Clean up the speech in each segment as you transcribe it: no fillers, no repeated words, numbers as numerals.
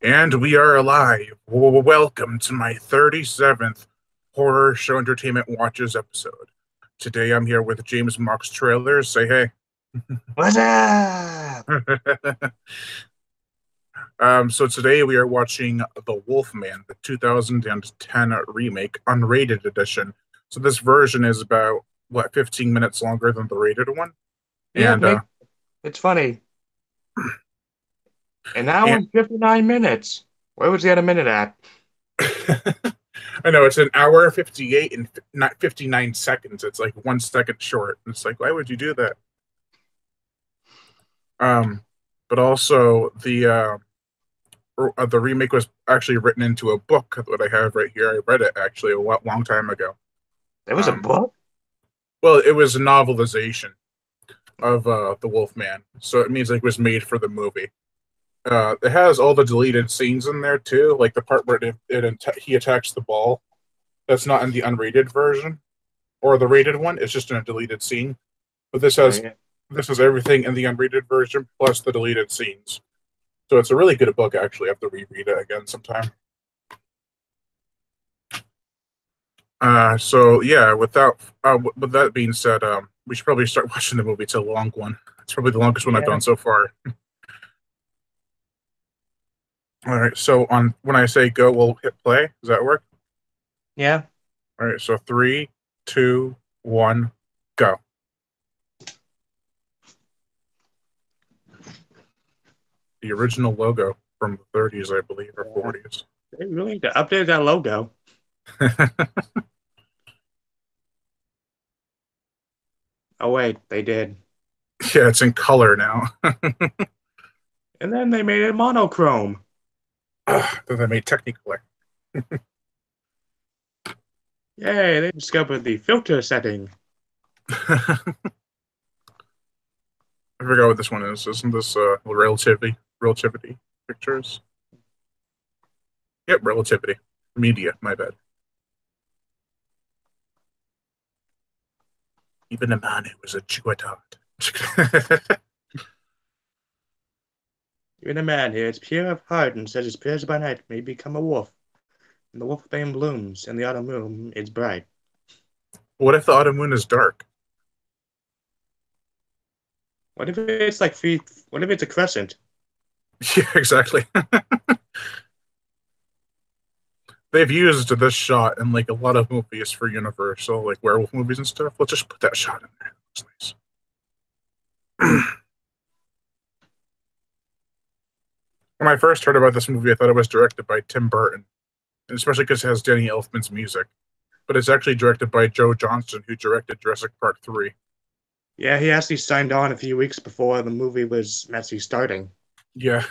And we are alive. Welcome to my 37th Horror Show Entertainment Watches episode. Today I'm here with James Mox Trailers. Say hey. What's up? So today we are watching The Wolfman, the 2010 remake, unrated edition. So this version is about, 15 minutes longer than the rated one? Yeah, And, uh, it's funny. An hour and and 59 minutes. Where was the other minute at? I know it's an hour 58 and not 59 seconds. It's like 1 second short. It's like, why would you do that? Um, but also the remake was actually written into a book that I have right here. I read it actually a long time ago. There was a Um, book? well, it was a novelization of the Wolfman, so it means like it was made for the movie. It has all the deleted scenes in there too, like the part where he attacks the ball. That's not in the unrated version or the rated one. It's just in a deleted scene. But Oh, yeah. this has everything in the unrated version plus the deleted scenes. So it's a really good book. Actually, I have to reread it again sometime. So yeah, with that being said, we should probably start watching the movie. It's a long one. It's probably the longest one I've Yeah. done so far. All right. So on when I say go, we'll hit play. Does that work? Yeah. All right. So three, two, one, go. The original logo from the 30s, I believe, or Yeah. 40s. They really need to update that logo. Oh, wait, they did. Yeah, it's in color now. And then they made it monochrome. Then they made Technicolor. Yay, they discovered the filter setting. I forgot what this one is. Isn't this relativity pictures? Yep, relativity. Media, my bad. Even a man who was a Jew at heart. Even a man here is pure of heart and says his prayers by night may become a wolf. And the wolfbane blooms, and the autumn moon is bright. What if the autumn moon is dark? What if it's like what if it's a crescent? Yeah, exactly. They've used this shot in like a lot of movies for Universal, like werewolf movies and stuff. Let's just put that shot in there. That's nice. When I first heard about this movie, I thought it was directed by Tim Burton, and especially because it has Danny Elfman's music. But it's actually directed by Joe Johnston, who directed Jurassic Park 3. Yeah, he actually signed on a few weeks before the movie was actually starting. Yeah,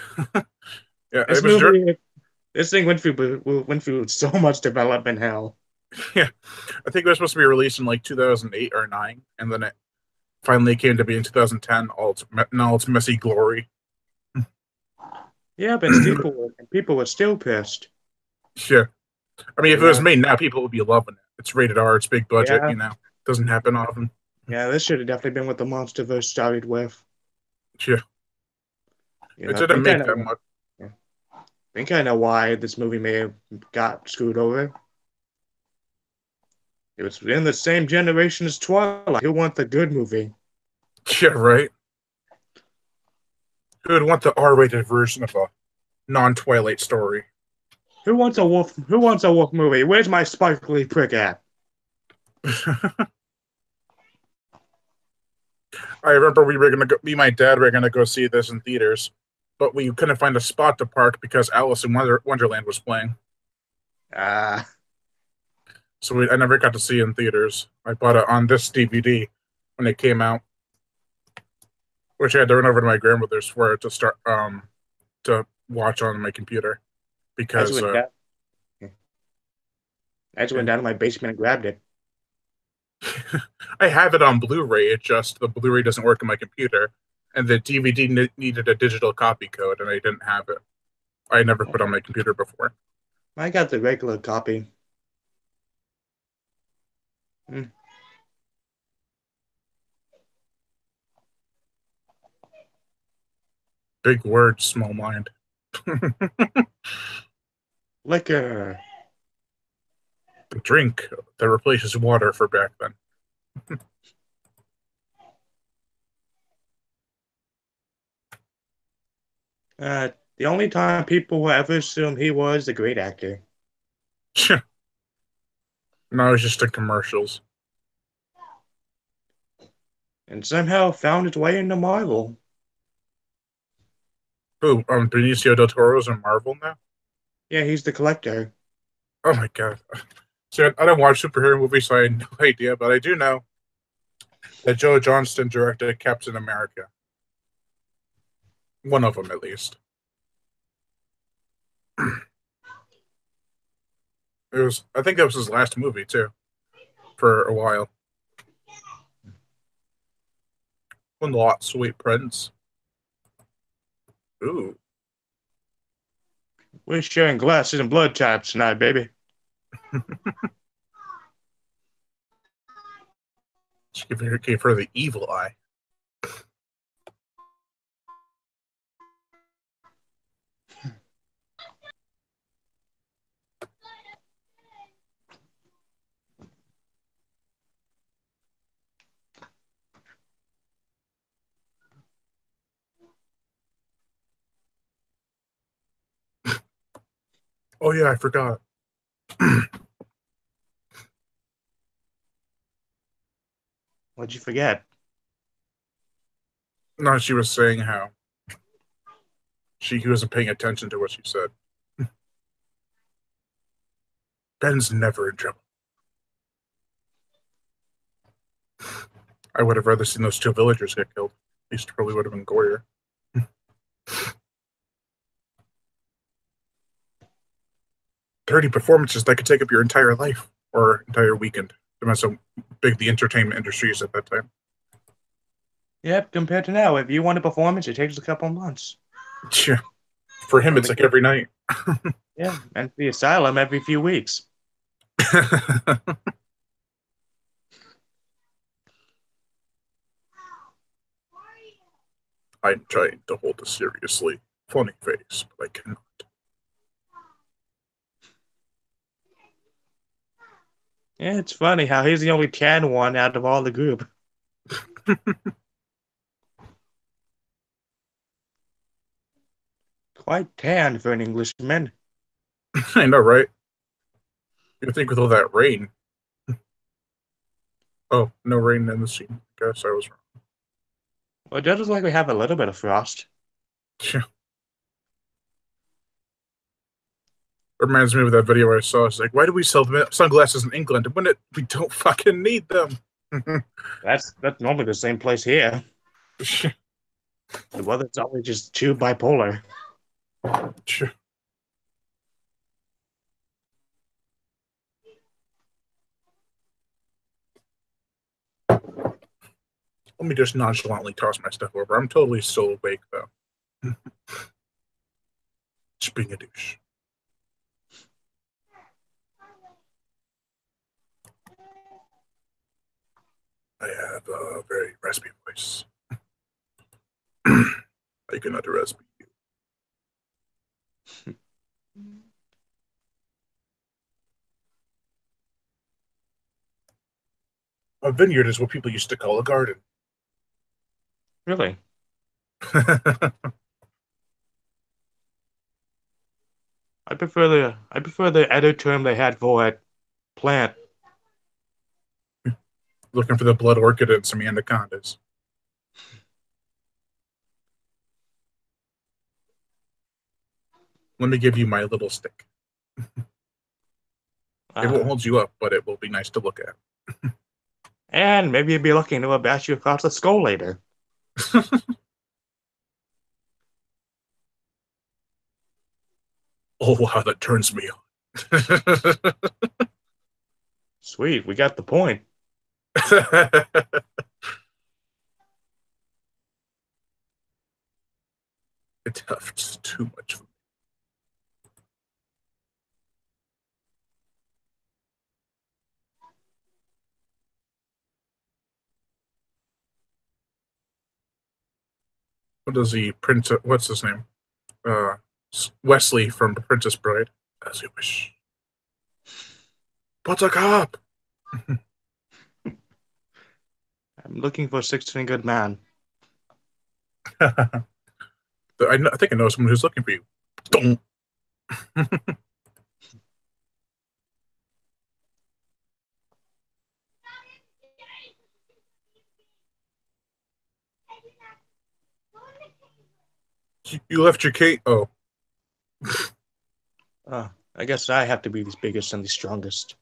yeah, This it was movie, this thing went through so much development hell. yeah. I think it was supposed to be released in like 2008 or 9, and then it finally came to be in 2010. Now it's messy glory. Yeah, but people were still pissed. Yeah, I mean, if You it was know, made now, people would be loving it. It's rated R. It's big budget. yeah, Doesn't happen often. yeah, this should have definitely been what the MonsterVerse started with. Yeah, it I didn't think I make that know. much. Yeah, I think I know why this movie may have got screwed over. It was in the same generation as Twilight. Who want the good movie? Yeah, right. Who would want the R-rated version of a non-Twilight story? Who wants a wolf? Who wants a wolf movie? Where's my sparkly prick at? I remember we were gonna go. Me and my dad were gonna go see this in theaters, but we couldn't find a spot to park because Alice in Wonderland was playing. Ah, So I never got to see it in theaters. I bought it on this DVD when it came out, which I had to run over to my grandmother's for it to watch on my computer I just because went down. I just went and down to my basement and grabbed it. I have it on Blu-ray. It just the Blu-ray doesn't work on my computer, and the DVD needed a digital copy code, and I didn't have it. I never put it on my computer before. I got the regular copy. Hmm. Big word, small mind. Liquor. The drink that replaces water for back then. The only time people will ever assume he was a great actor. Now it's just in commercials. And somehow found its way into Marvel. Who? Benicio del Toro's in Marvel now? Yeah, he's the collector. Oh my god. See, I don't watch superhero movies, so I had no idea, but I do know that Joe Johnston directed Captain America. One of them, at least. It was. I think that was his last movie too, for a while. One lot, Sweet Prince. Ooh, We're sharing glasses and blood types tonight, baby. she gave her the evil eye. Oh yeah, I forgot. What'd you forget? No, she was saying how he wasn't paying attention to what she said. Ben's never in trouble. I would have rather seen those two villagers get killed. At least probably would have been gorier. 30 performances that could take up your entire life or entire weekend. Depends how big the entertainment industry is at that time. Yep, compared to now, if you want a performance, it takes a couple months. Yeah. For him, From it's the like every night. Yeah, and the asylum every few weeks. I'm trying to hold a seriously funny face, but I cannot. Yeah, it's funny how he's the only tan one out of all the group. Quite tan for an Englishman. I know, right? You think with all that rain. Oh, no rain in the scene. Guess I was Well, it does look like we have a little bit of frost. wrong. Reminds me of that video I saw. It's like, why do we sell sunglasses in England when we don't fucking need them? That's normally the same place here. The weather's always just too bipolar. Let me just nonchalantly toss my stuff over. I'm totally still awake, though. Just being a douche. I have a very raspy voice. I cannot rasp you. A vineyard is what people used to call a garden. Really? I prefer the other term they had for it. Plant. Looking for the blood orchid and some anacondas. Let me give you my little stick. It won't hold you up, but it will be nice to look at. And maybe you'd be looking to bash you across the skull later. Oh, wow, that turns me on. Sweet, we got the point. It's tough. It's too much for me. What does he print? What's his name? Wesley from The Princess Bride. As you wish. Buttercup! I'm looking for a six-fingered man. I think I know someone who's looking for you. Don't. You left your Kate. Oh, I guess I have to be the biggest and the strongest.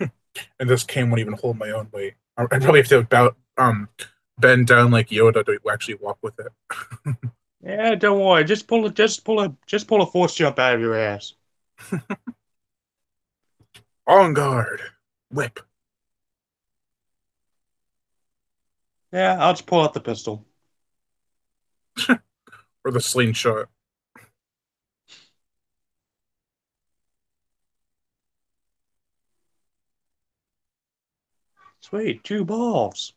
and this cane won't even hold my own weight. I probably have to about bend down like Yoda to actually walk with it. Yeah, don't worry. Just pull a force jump out of your ass. On guard, whip. Yeah, I'll just pull out the pistol. Or the slingshot. Sweet, 2 balls.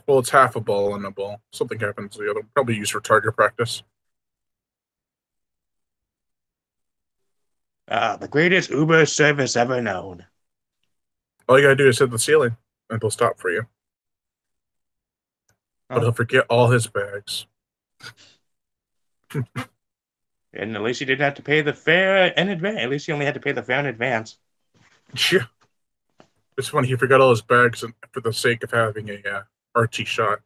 Well, it's half a ball and a ball. Something happens to the other. Probably used for target practice. The greatest Uber service ever known. All you gotta do is hit the ceiling, and they'll stop for you. But Huh? he'll forget all his bags. And at least you didn't have to pay the fare in advance. At least you only had to pay the fare in advance. Yeah. It's funny, he forgot all his bags for the sake of having a Archie shot.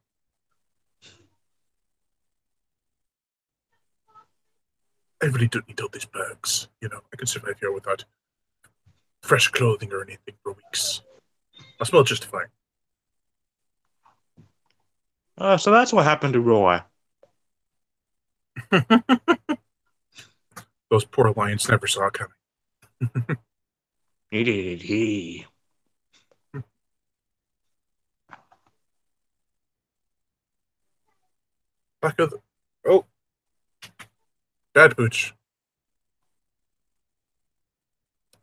I really don't need all these bags. You know, I can survive here without fresh clothing or anything for weeks. I smell just fine. So that's what happened to Roy. Those poor lions never saw it coming. He did. He. Back of the... Oh, bad booch.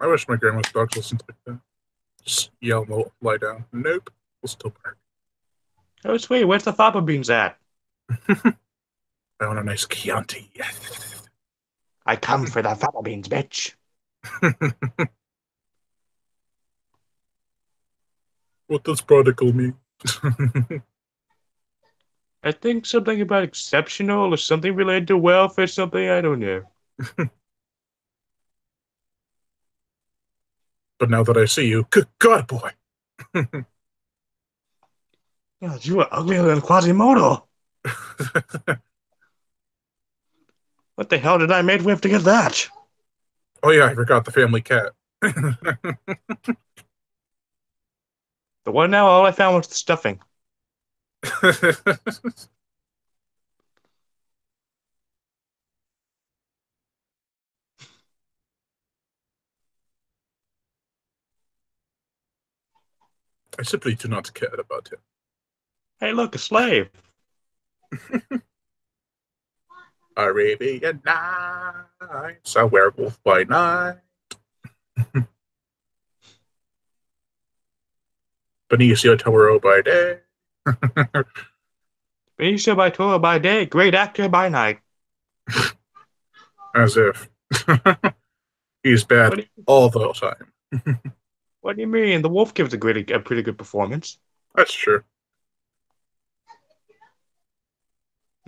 I wish my grandma's dogs listened like that. Just yell and lie down. Nope. We'll still bark. Oh, sweet. Where's the fava beans at? I want a nice Chianti. I come for the fava beans, bitch. What does prodigal mean? I think something about exceptional or something related to wealth or something. I don't know. But now that I see you, good God, boy. God, you are uglier than Quasimodo. What the hell did I mate with to get that? Oh yeah, I forgot the family cat. The one now, all I found was the stuffing. I simply do not care about him. Hey, look, a slave. Arabian Nights, a werewolf by night. Benicio Toro by day. Benicio by Toro by day, great actor by night. As if he's What bad do you, all the time. what do you mean? The wolf gives a pretty good performance. That's true.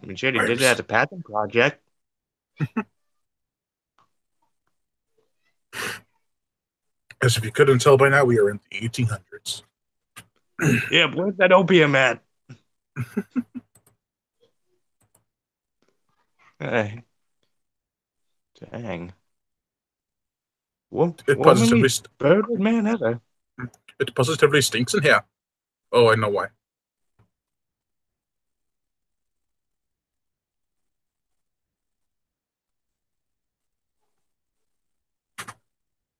I mean, shit, he did it as a passion project. As if you couldn't tell by now, we are in the 1800s. Yeah, where's that opium at? Hey, dang. It Womanly positively, birded man ever. it positively stinks in here. Oh, I know why.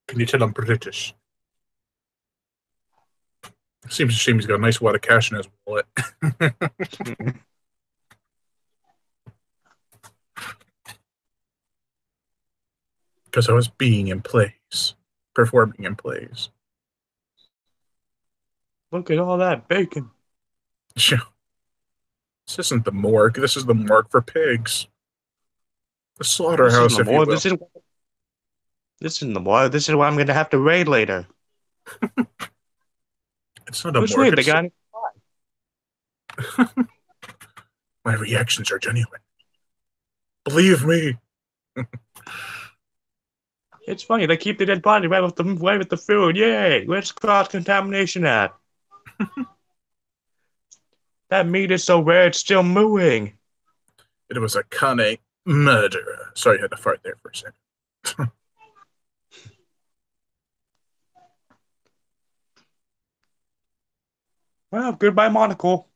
Can you tell I'm British? Seems a shame he's got a nice wad of cash in his wallet. Because I was being in plays, performing in plays. Look at all that bacon. This isn't the morgue. This is the morgue for pigs. The This isn't slaughterhouse, the if you more. will. This isn't the more. This is what I'm gonna have to raid later. It's not a Who's morgue. weird? The guy. My reactions are genuine. Believe me. It's funny. They keep the dead body right with the food. Yay! Where's cross contamination at? That meat is so rare. It's still mooing. It was a cunning murderer. Sorry, I had to fart there for a second. Well, goodbye, monocle.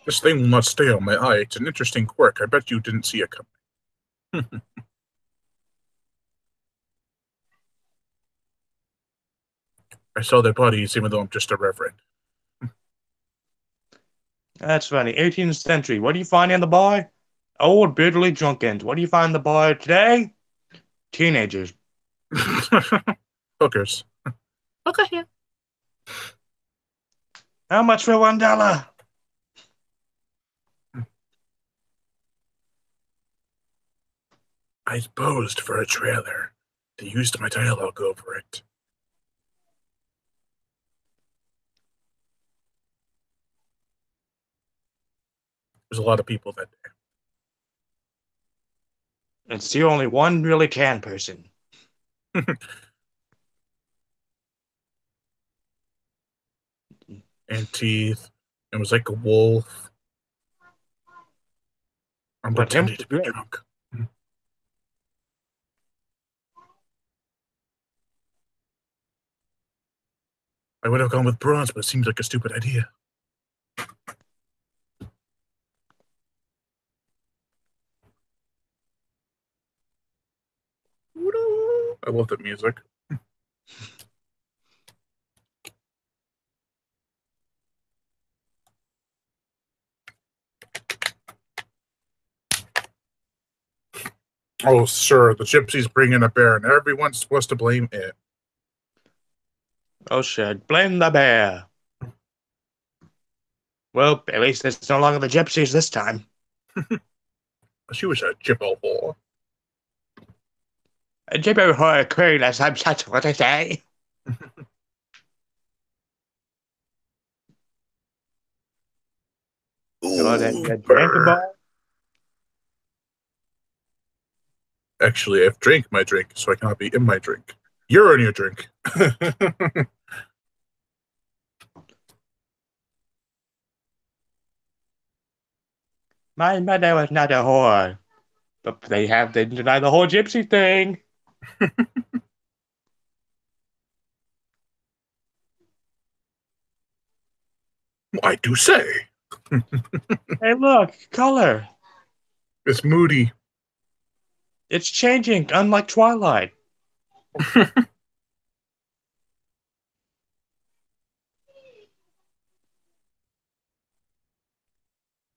This thing will not stay on my eye. It's an interesting quirk. I bet you didn't see it coming. I saw their bodies even though I'm just a reverend. That's funny. 18th century. What do you find in the bar? Old, bitterly drunkens. What do you find in the bar today? Teenagers. Hookers. Okay, here. How much for $1? I posed for a trailer. They used my dialogue over it. There's a lot of people that It's the only one really tan person. day. And teeth. It was like a wolf. I'm But him pretending was to be great. drunk. I would have gone with bronze, but it seems like a stupid idea. I love the music. Oh, sir, the gypsies bring in a bear, and everyone's supposed to blame it. Oh shit. Blame the bear. Well, at least it's no longer the gypsies this time. She was a gyppo whore. A gypsy horror queen, as I'm such what I say. So then Ooh, you drank a burr. bar? Actually, I've drank my drink, so I cannot be in my drink. You're in your drink. My mother was not a whore. But they deny the whole gypsy thing. I do say. Hey, look, color. It's moody. It's changing, unlike Twilight.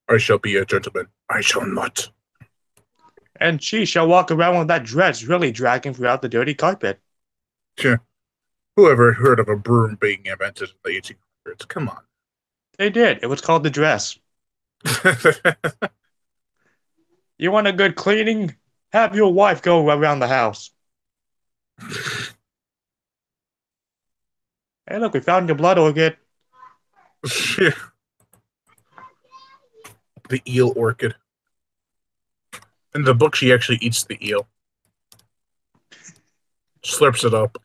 I shall be a gentleman. I shall not. And she shall walk around with that dress really dragging throughout the dirty carpet. Yeah. Whoever heard of a broom being invented in the 1800s? Come on. They did. It was called the dress. You want a good cleaning? Have your wife go around the house. Hey, look, we found your blood orchid. The eel orchid. In the book, she actually eats the eel. Slurps it up.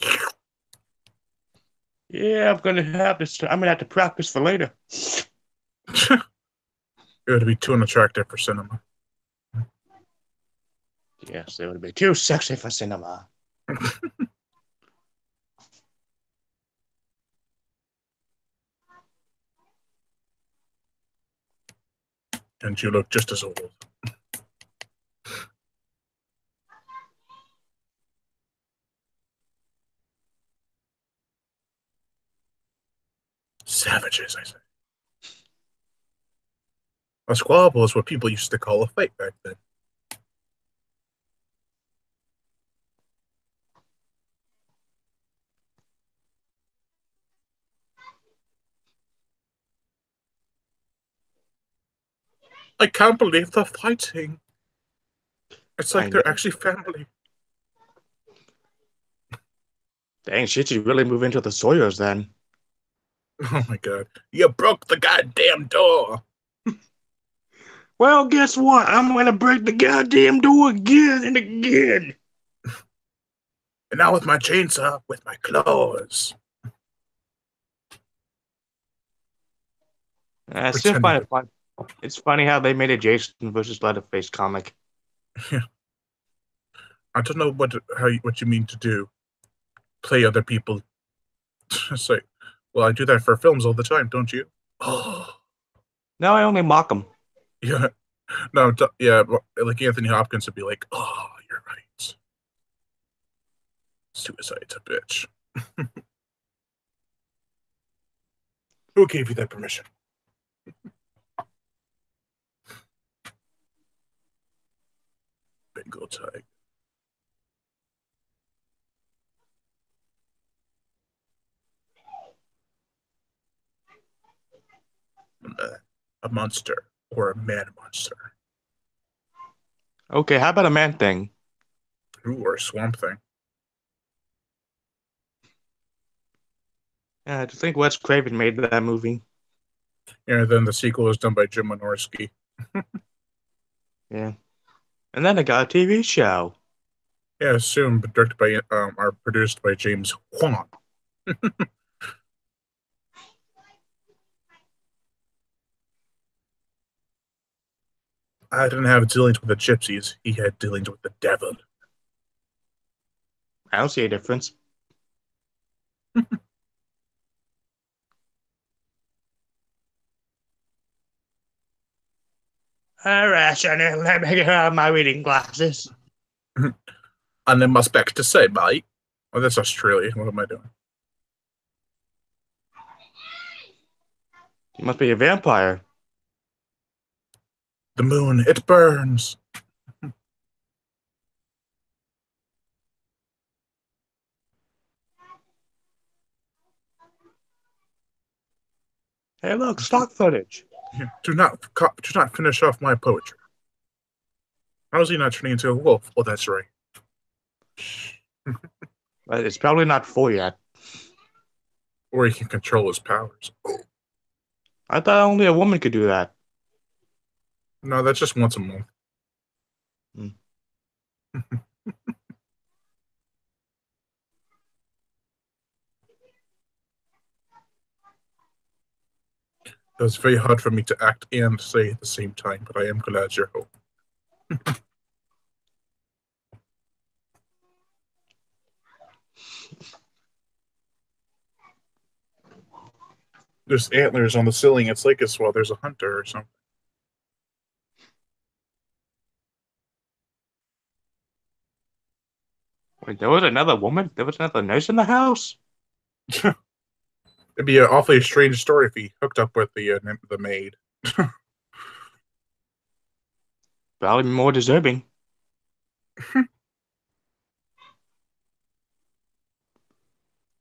Yeah, I'm gonna have to practice for later. It would be too unattractive for cinema. Yes, it would be too sexy for cinema. And you look just as old. Savages, I say. A squabble is what people used to call a fight back then. I can't believe the fighting. It's like Kind of. they're actually family. Dang, shit, you really move into the Sawyers then. Oh my god. You broke the goddamn door. Well, guess what? I'm gonna break the goddamn door again and again. And now with my chainsaw, with my claws. I still Pretending find it to. fun. It's funny how they made a Jason versus Leatherface comic. Yeah. I don't know what you mean to do. Play other people. It's like, well, I do that for films all the time, don't you? Oh, No, I only mock them. yeah. No, yeah, like Anthony Hopkins would be like, "Oh, you're right. Suicide's a bitch. Who gave you that permission?" Bengal tiger. A monster or a man monster. Okay, how about a man thing? Ooh, or a swamp thing. Yeah, to think Wes Craven made that movie. And then the sequel was done by Jim Wynorski. Yeah. And then I got a TV show. Yeah, soon, but directed by or produced by James Wan. I didn't have dealings with the gypsies. He had dealings with the devil. I don't see a difference. Alright, Sonny, let me get out my reading glasses. And then must back to say, mate. Oh, that's Australia. What am I doing? You must be a vampire. The moon, it burns. Hey, look, stock footage. Do not finish off my poetry. How is he not turning into a wolf? Oh, that's right. But it's probably not full yet. Or he can control his powers. I thought only a woman could do that. No, that's just once a month. Hmm. It was very hard for me to act and say at the same time, but I am glad you're home. There's antlers on the ceiling. It's like it's well, there's a hunter or something. Wait, there was another woman? There was another nurse in the house? It'd be an awfully strange story if he hooked up with the maid. Probably more deserving.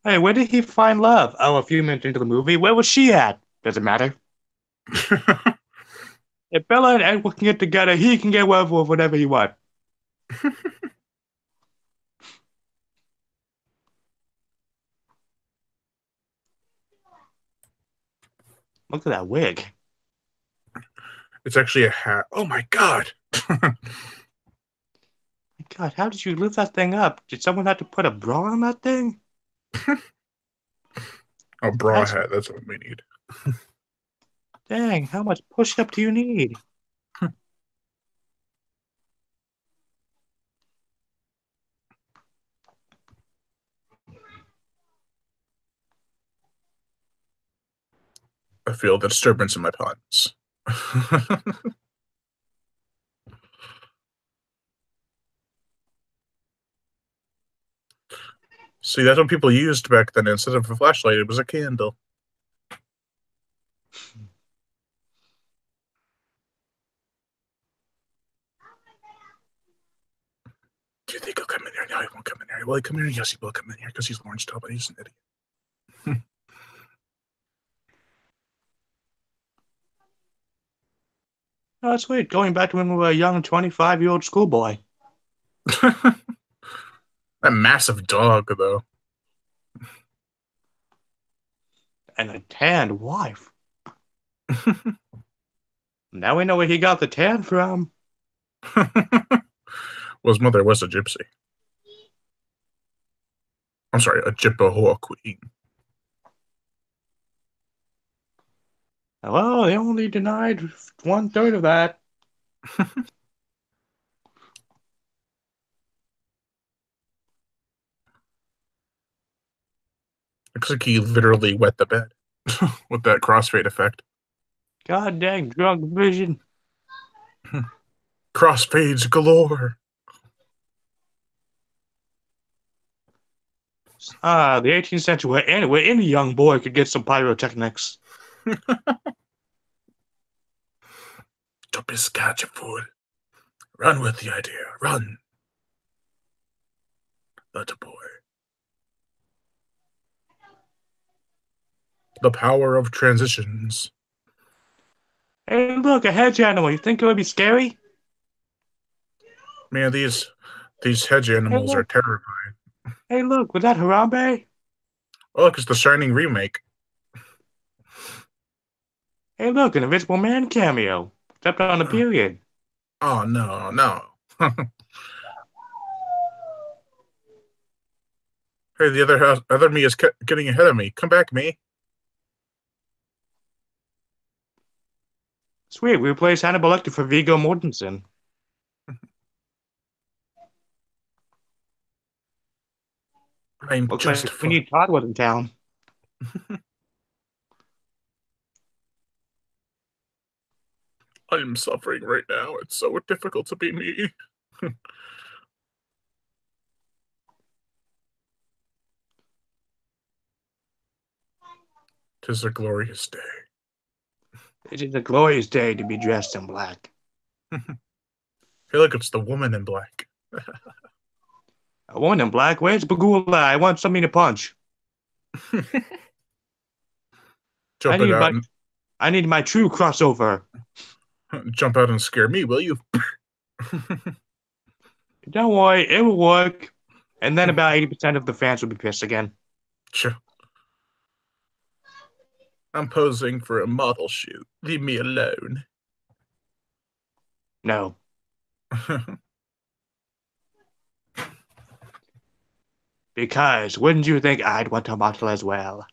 Hey, where did he find love? Oh, a few minutes into the movie. Where was she at? Doesn't matter. If Bella and Edward can get together, he can get whatever he wants. Look at that wig. It's actually a hat. Oh my god! God, how did you lift that thing up? Did someone have to put a bra on that thing? A bra That's hat. That's what we need. dang. How much push up do you need? I feel the disturbance in my puns. See, that's what people used back then. Instead of a flashlight, it was a candle. Do you think he'll come in here? No, he won't come in here. Will he come in here? Yes, he will come in here because he's Lawrence Talbot. He's an idiot. Oh, that's weird. Going back to when we were a young 25-year-old schoolboy. That massive dog, though. And a tanned wife. Now we know where he got the tan from. Well, his mother was a gypsy. I'm sorry, a Jippehoa queen. Well, they only denied 1/3 of that. Looks like he literally wet the bed with that crossfade effect. God dang drunk vision. Crossfades galore. The 18th century where any young boy could get some pyrotechnics. Don't be scared, you fool. Run with the idea. Run. Little boy. The power of transitions. Hey, look, a hedge animal. You think it would be scary? Man, these hedge Hey, animals are look. terrifying. Hey, look. Was that Harambe? Oh, look, it's the Shining remake. Hey, look, an Invisible Man cameo. Except on a period. Oh no, no. Hey, the other me is getting ahead of me. Come back, me. Sweet, we replaced Hannibal Lecter for Viggo Mortensen. I'm Looks just like we fine. need Todd was in town. I'm suffering right now. It's so difficult to be me. Tis a glorious day. It is a glorious day to be dressed in black. Hey, look, it's the woman in black. A woman in black? Where's Bagula? I want something to punch. I Jump it need out my and I need my true crossover. jump out and scare me, will you? Don't worry, it will work. And then about 80% of the fans will be pissed again. Sure. I'm posing for a model shoot. Leave me alone. No. Because wouldn't you think I'd want to model as well?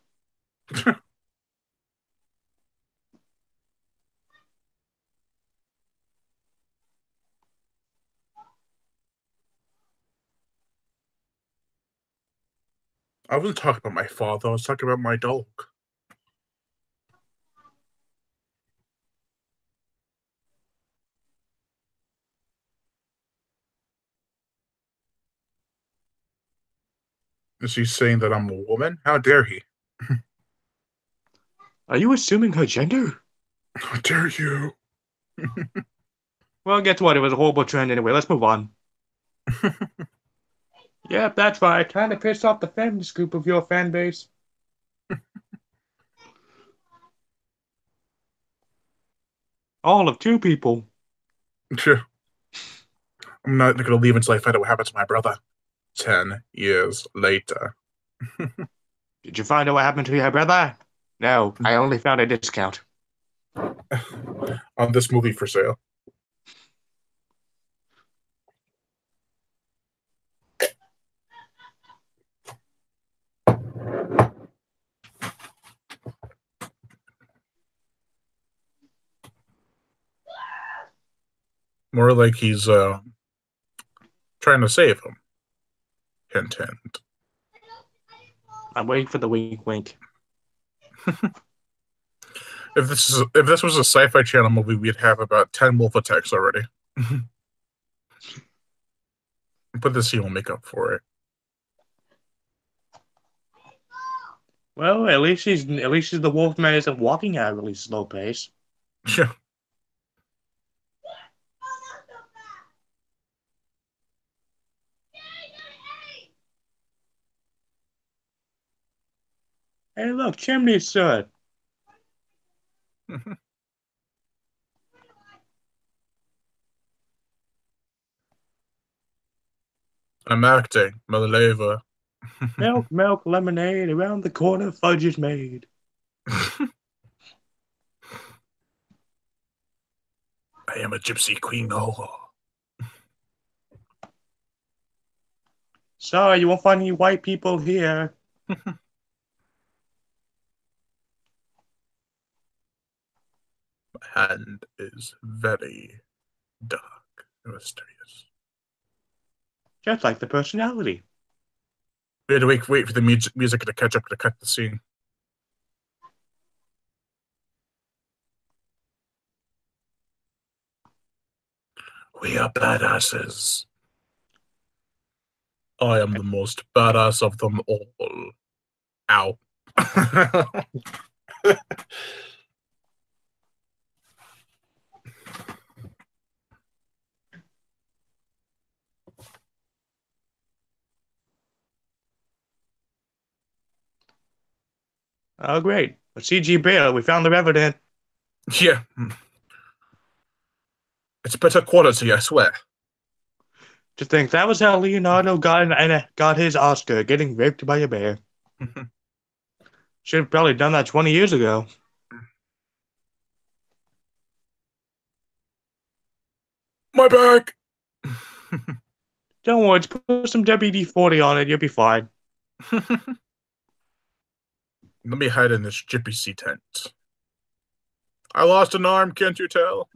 I wasn't talking about my father. I was talking about my dog. Is he saying that I'm a woman? How dare he? Are you assuming her gender? How dare you? Well, guess what? It was a horrible trend anyway. Let's move on. Yep, that's right. Trying to piss off the feminist group of your fan base. All of two people. I'm not going to leave until I find out what happened to my brother. 10 years later. Did you find out what happened to your brother? No, I only found a discount. On this movie for sale. More like he's trying to save him. Hint, hint. I'm waiting for the wink wink. If this was a Sci-Fi Channel movie, we'd have about 10 wolf attacks already. But this scene will make up for it. Well, at least the Wolfman isn't walking at a really slow pace. Yeah. Hey, look, Chimney Sir. I'm acting, Maleva. Milk, milk, lemonade, around the corner, fudge is made. I am a gypsy queen. Oh. Sorry, you won't find any white people here. My hand is very dark and mysterious. Just like the personality. We had to wait for the music to catch up to cut the scene. We are badasses. I am the most badass of them all. Ow. Oh, great. A CG bear. We found the evidence. Yeah. It's better quality, I swear. To think that was how Leonardo got his Oscar, getting raped by a bear. Should have probably done that 20 years ago. My back! Don't worry, just put some WD-40 on it. You'll be fine. Let me hide in this gypsy tent. I lost an arm, can't you tell?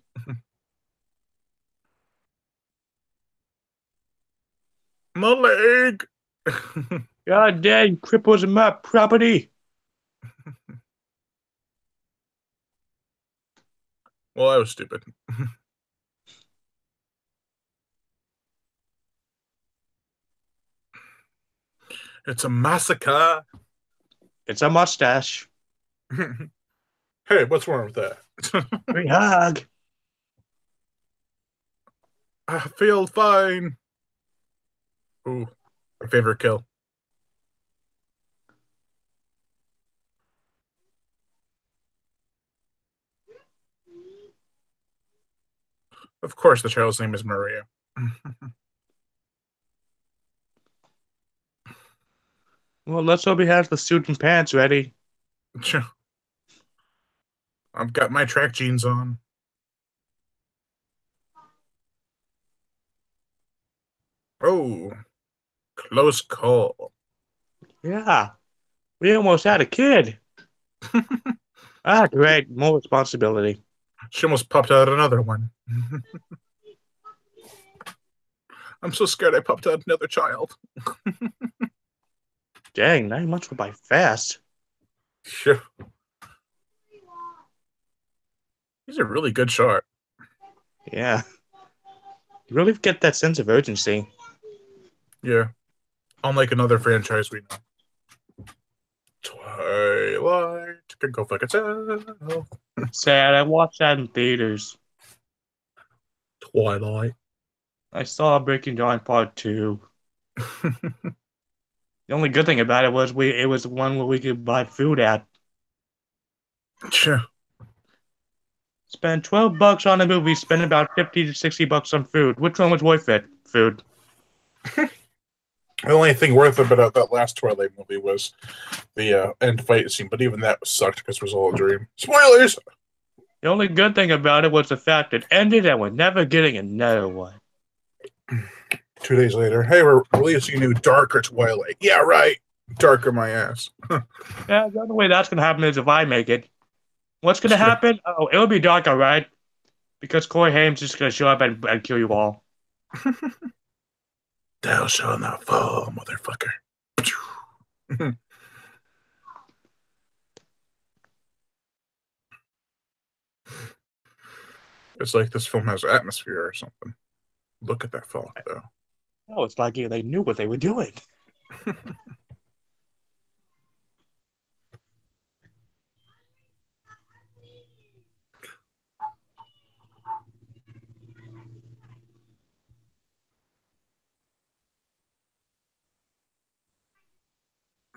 My leg! God dang, cripples my property. Well, that was stupid. It's a massacre. It's a mustache. Hey, what's wrong with that? Great hug. I feel fine. Ooh, my favorite kill. Of course, the child's name is Maria. Well, let's hope he has the suit and pants ready. I've got my track jeans on. Oh, close call. Yeah, we almost had a kid. Ah, great. More responsibility. She almost popped out another one. I'm so scared I popped out another child. Dang, 9 months went by fast. Sure. He's a really good shot. Yeah. You really get that sense of urgency. Yeah. Unlike another franchise we know. Twilight can go fuck itself. Sad, I watched that in theaters. Twilight. I saw Breaking Dawn Part 2. The only good thing about it was it was one where we could buy food at. Sure. Spend $12 on a movie, spend about 50 to $60 on food. Which one was worth it? Food. The only thing worth it about that last Twilight movie was the end fight scene, but even that sucked because it was all a dream. Spoilers! The only good thing about it was the fact it ended and we're never getting another one. 2 days later, hey, we're releasing a new darker Twilight. Yeah, right. Darker my ass. Yeah, the only way that's gonna happen is if I make it. What's gonna happen? Oh, it'll be dark, alright. Because Corey Haim's just gonna show up and kill you all. Thou shalt not fall, motherfucker. It's like this film has atmosphere or something. Look at that fog, though. Oh, it's like they knew what they were doing.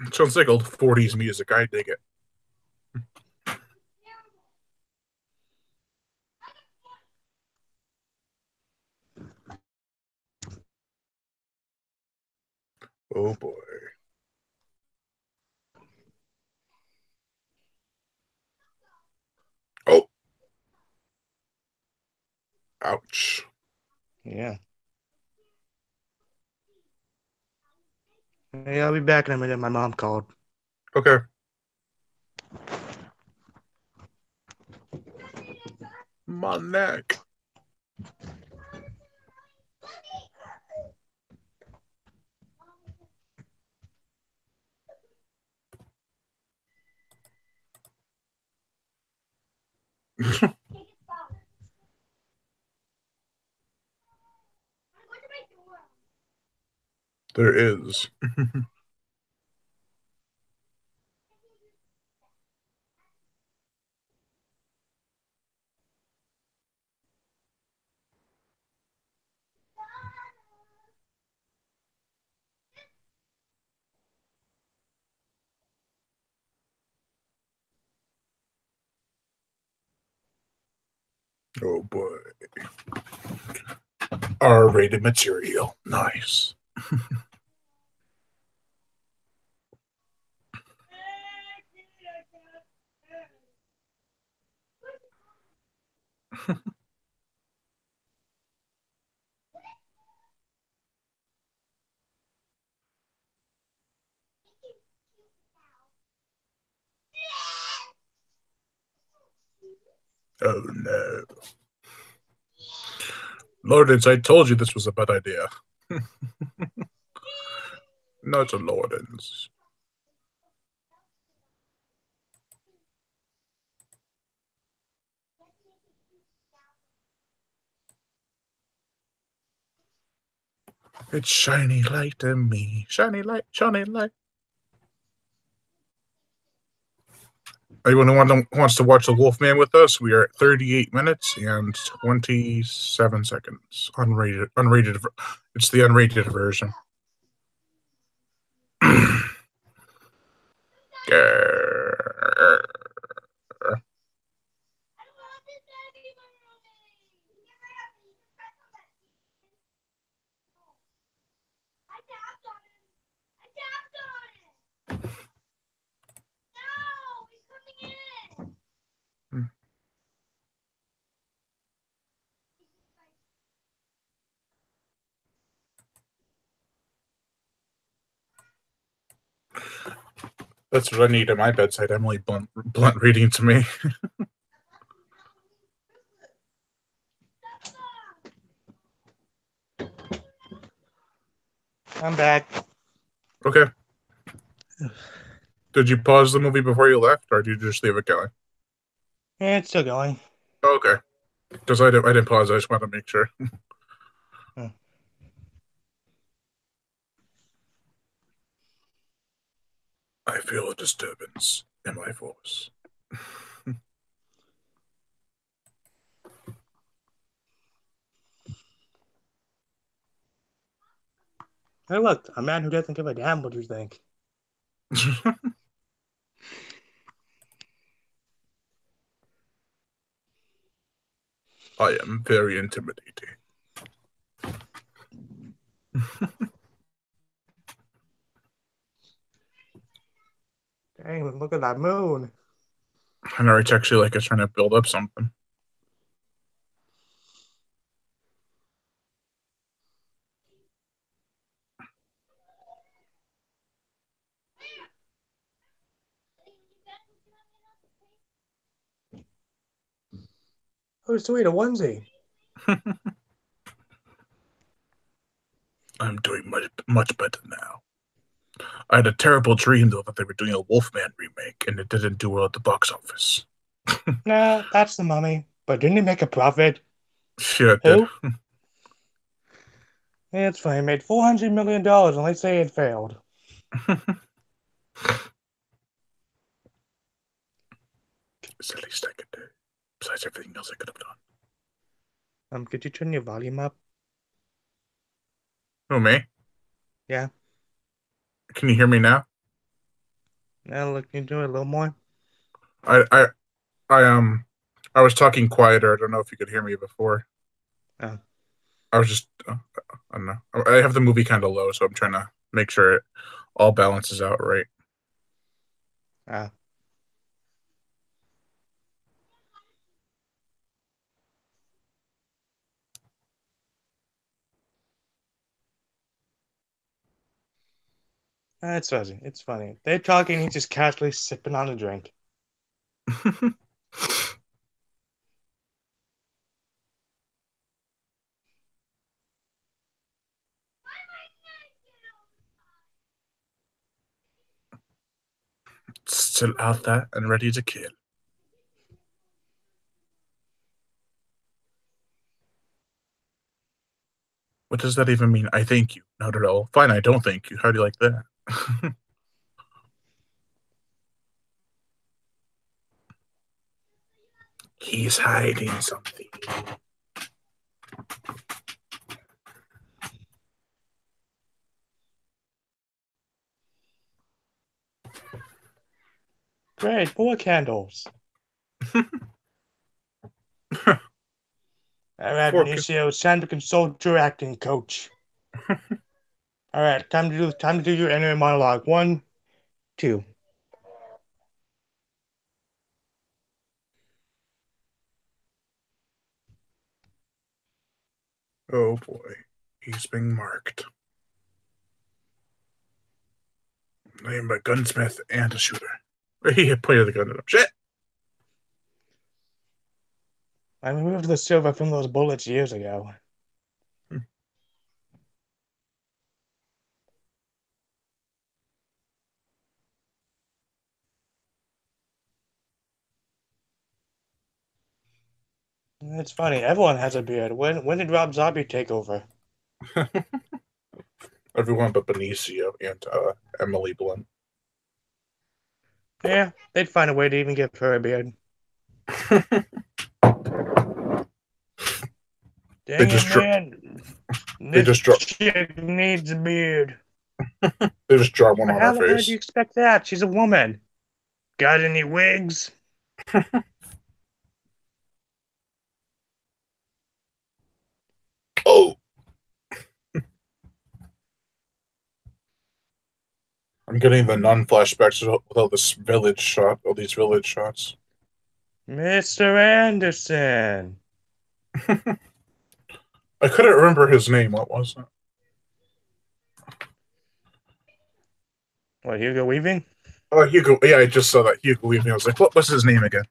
It sounds like old 40s music. I dig it. Oh boy. Oh, ouch. Yeah. Hey, I'll be back in a minute. My mom called. Okay. My neck. There is. Oh boy. R-rated material. Nice. Oh no. Lordens, I told you this was a bad idea. Not a Lordens. It's shiny light in me. Shiny light, shiny light. Anyone who wants to watch The Wolfman with us, we are at 38 minutes and 27 seconds. Unrated. It's the unrated version. That's what I need at my bedside. Emily Blunt reading to me. I'm back. Okay. Did you pause the movie before you left, or did you just leave it going? Yeah, it's still going. Okay. Because I didn't pause. I just wanted to make sure. Hmm. I feel a disturbance in my voice. Hey, look, a man who doesn't give a damn what you think. I am very intimidating. Dang, look at that moon. I know it's actually like it's trying to build up something. Oh, sweet, a onesie. I'm doing much better now. I had a terrible dream though that they were doing a Wolfman remake, and it didn't do well at the box office. Nah, that's the mummy. But didn't he make a profit? Yeah, it did. Who? Yeah, it's fine. It made $400 million, and they say it failed. It's the least I could do. Besides everything else I could have done. Could you turn your volume up? Oh, me? Yeah. Can you hear me now? Now look, can you do it a little more? I I I was talking quieter. I don't know if you could hear me before. Oh. I was just I don't know. I have the movie kind of low, so I'm trying to make sure it all balances out right. Uh, it's funny. It's funny. They're talking. He's just casually sipping on a drink. Still out there and ready to kill. What does that even mean? I thank you. Not at all. Fine, I don't thank you. How do you like that? He's hiding something. Great, more candles. All right, Fork. Benicio, it's time to consult your acting coach. All right, time to do your inner monologue. 1, 2. Oh boy, he's being marked. I am a gunsmith and a shooter. He pointed the gun at him. Shit! I removed the silver from those bullets years ago. It's funny. Everyone has a beard. When did Rob Zombie take over? Everyone but Benicio and Emily Blunt. Yeah, they'd find a way to even give her a beard. They Dang it, just man! they This just draw chick needs a beard. they just draw one on How her the hell do you face. expect that? She's a woman. Got any wigs? Oh, I'm getting the non-flashbacks with all this village shot, all these village shots. Mr. Anderson. I couldn't remember his name. What was it? What, Hugo Weaving? Oh, Hugo. Yeah, I just saw that Hugo Weaving. I was like, what was his name again?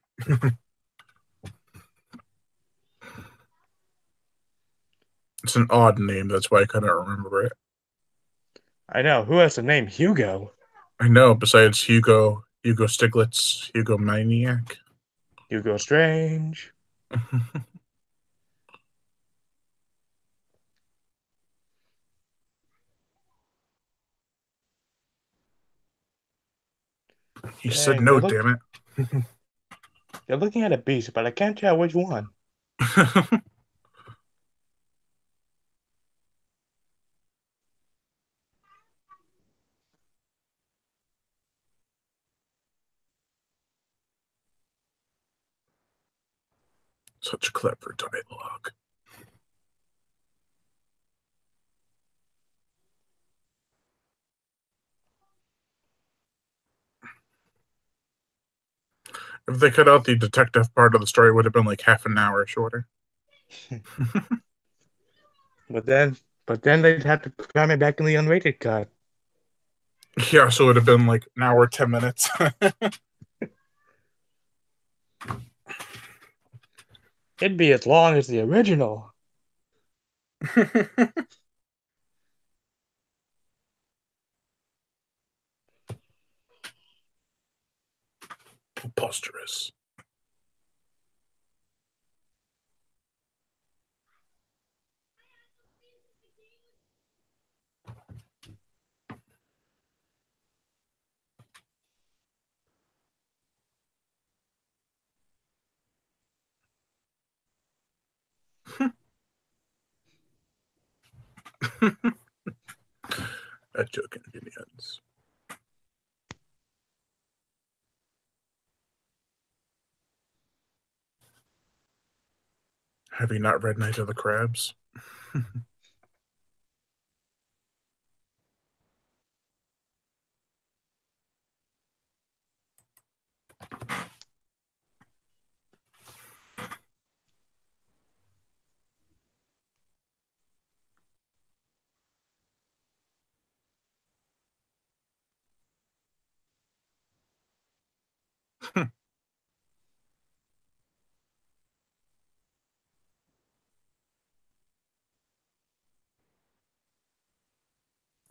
It's an odd name. That's why I couldn't remember it. I know. Who has the name Hugo? I know. Besides Hugo Stiglitz, Hugo Maniac. Hugo Strange. He said Dang, no. Damn you're looking at a beast, but I can't tell which one. it. Such clever dialogue. If they cut out the detective part of the story, it would have been like half an hour shorter. But then they'd have to cram it back in the unrated cut. Yeah, so it would have been like an hour, 10 minutes. It'd be as long as the original. Preposterous. At your convenience. Have you not read Night of the Crabs?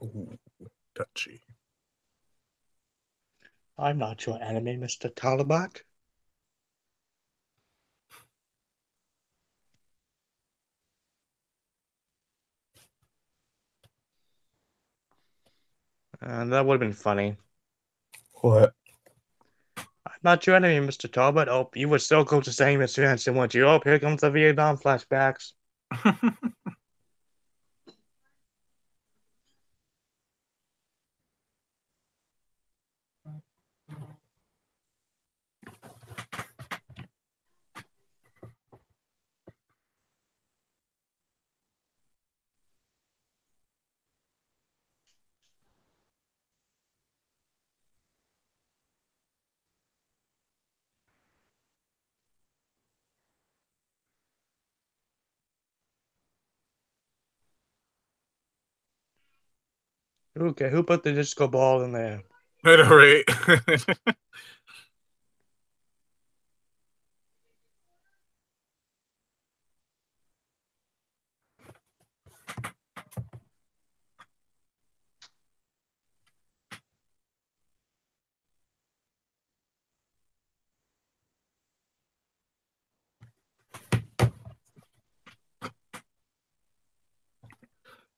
Ooh, touchy. I'm not your enemy, Mr. Talbot. And that would have been funny. What? I'm not your enemy, Mr. Talbot. Oh, you were so close to saying Mr. Hanson, weren't you? Oh, here comes the Vietnam flashbacks. Okay, who put the disco ball in there? I know, right?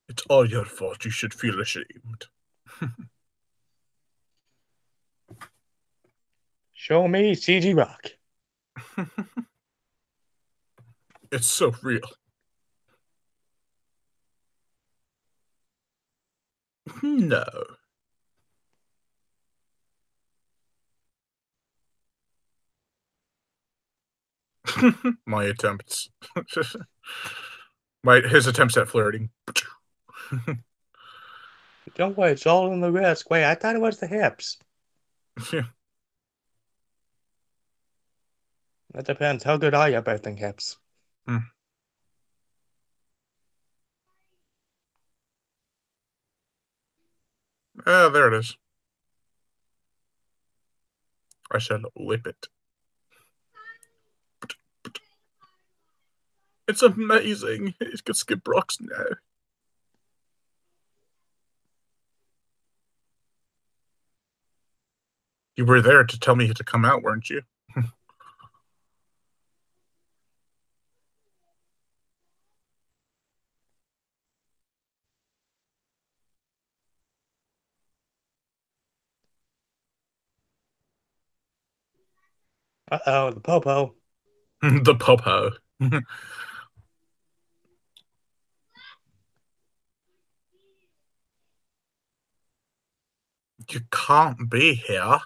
It's all your fault. You should feel ashamed. Show me CG Rock. It's so real. No. My attempts. His attempts at flirting. Don't worry, it's all in the wrist. Wait, I thought it was the hips. That depends. How good are you at birthing hips? Ah, there it is. I shall whip it. It's amazing. It can skip rocks now. You were there to tell me to come out, weren't you? Uh-oh, the popo. The popo. You can't be here.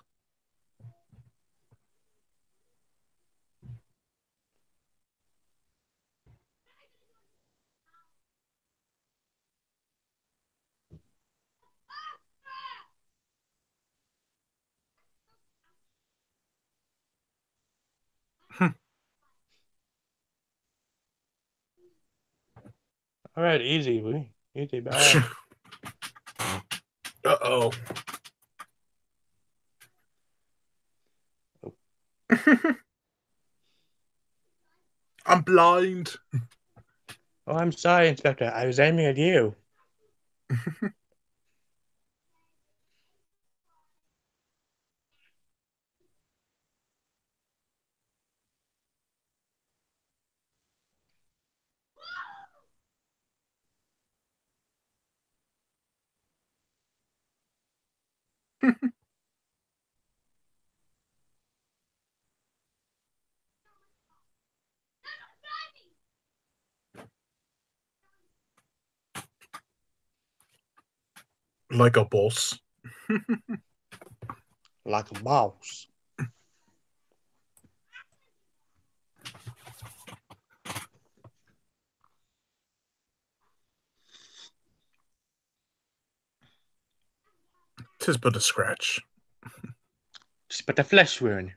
All right, easy, easy, bye. Uh-oh. I'm blind. Oh, I'm sorry, Inspector. I was aiming at you. Like a boss. Like a mouse. Tis but a scratch. Just but a flesh wound.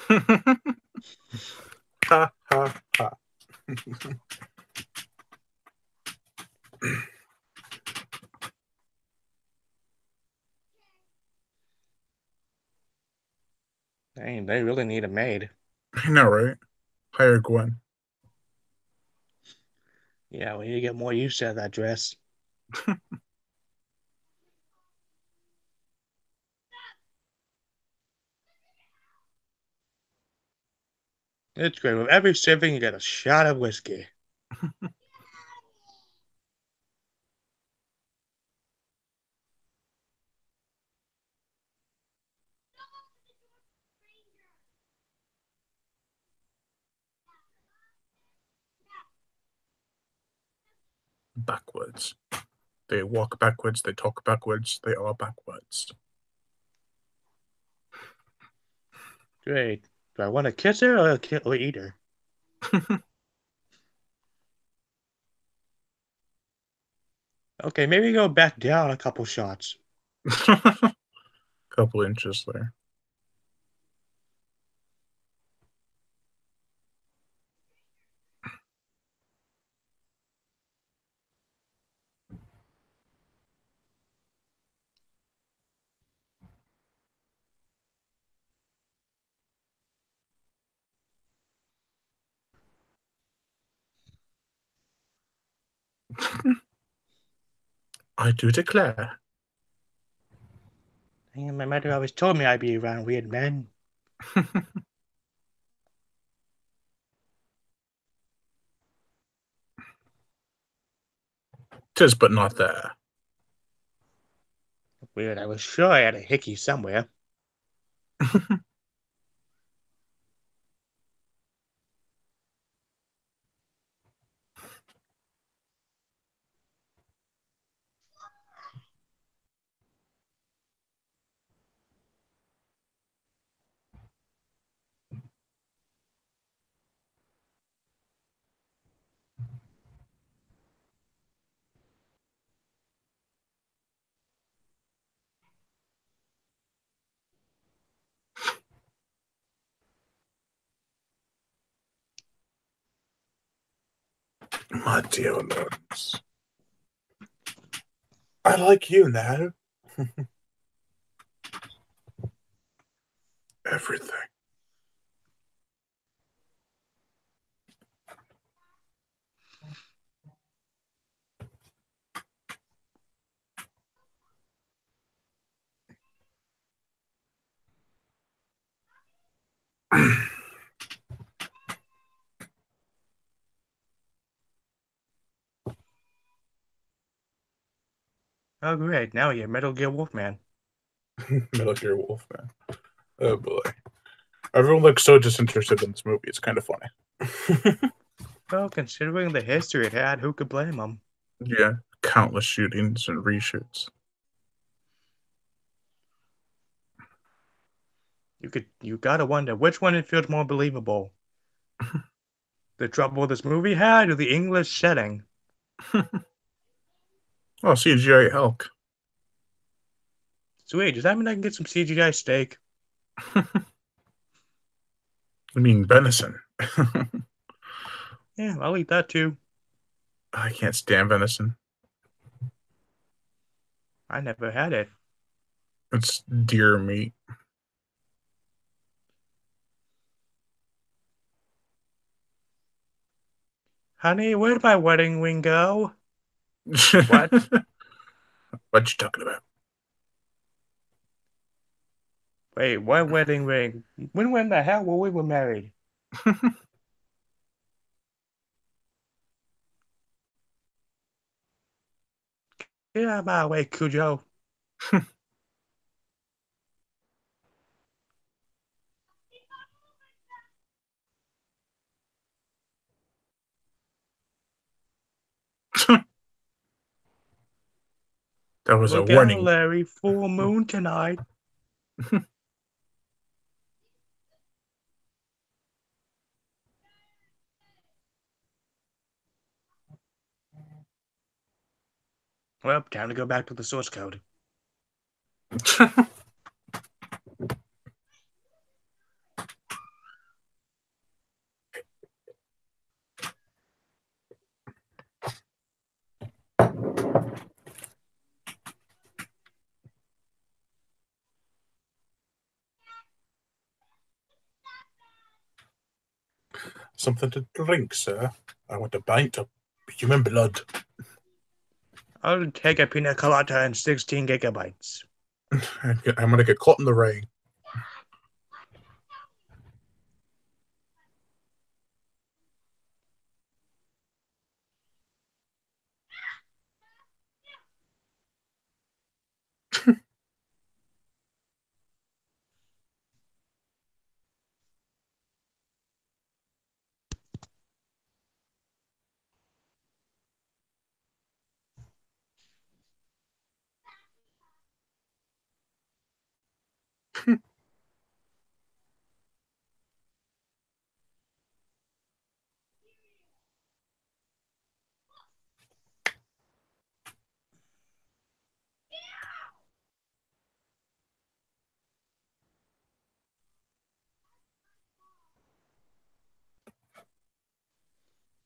Ha ha ha. Dang, they really need a maid. I know, right? Hire Gwen. Yeah, we need to get more used to that dress. It's great. With every sipping, you get a shot of whiskey. Backwards. They walk backwards, they talk backwards, they are backwards. Great. Do I want to kiss her or eat her? Okay, maybe go back down a couple shots. Couple inches there. I do declare. Dang, my mother always told me I'd be around weird men. Tis but not there. Weird, I was sure I had a hickey somewhere. My dear lords. I like you now. Everything. Oh, great. Now you're Metal Gear Wolfman. Metal Gear Wolfman. Oh boy. Everyone looks so disinterested in this movie. It's kind of funny. Well, considering the history it had, who could blame them? Yeah. Countless shootings and reshoots. You gotta wonder which one it feels more believable. The trouble this movie had or the English setting? Oh, CGI Hulk. Sweet, does that mean I can get some CGI steak? I mean, venison. Yeah, I'll eat that too. I can't stand venison. I never had it. It's deer meat. Honey, where'd my wedding ring go? What What? you talking about? Wait, what wedding ring? When the hell were we married? Get out of my way, Cujo. That was a Look out, warning. Larry. Full moon tonight. Well, time to go back to the source code. Something to drink, sir. I want a pint of human blood. I'll take a pina colada and 16 gigabytes. I'm gonna get caught in the rain.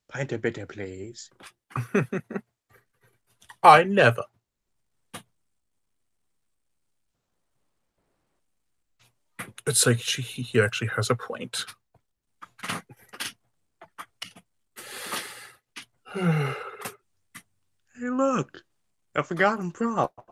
Pint of bitter, please. I never. It's like he actually has a point. Hey, look. A forgotten prop.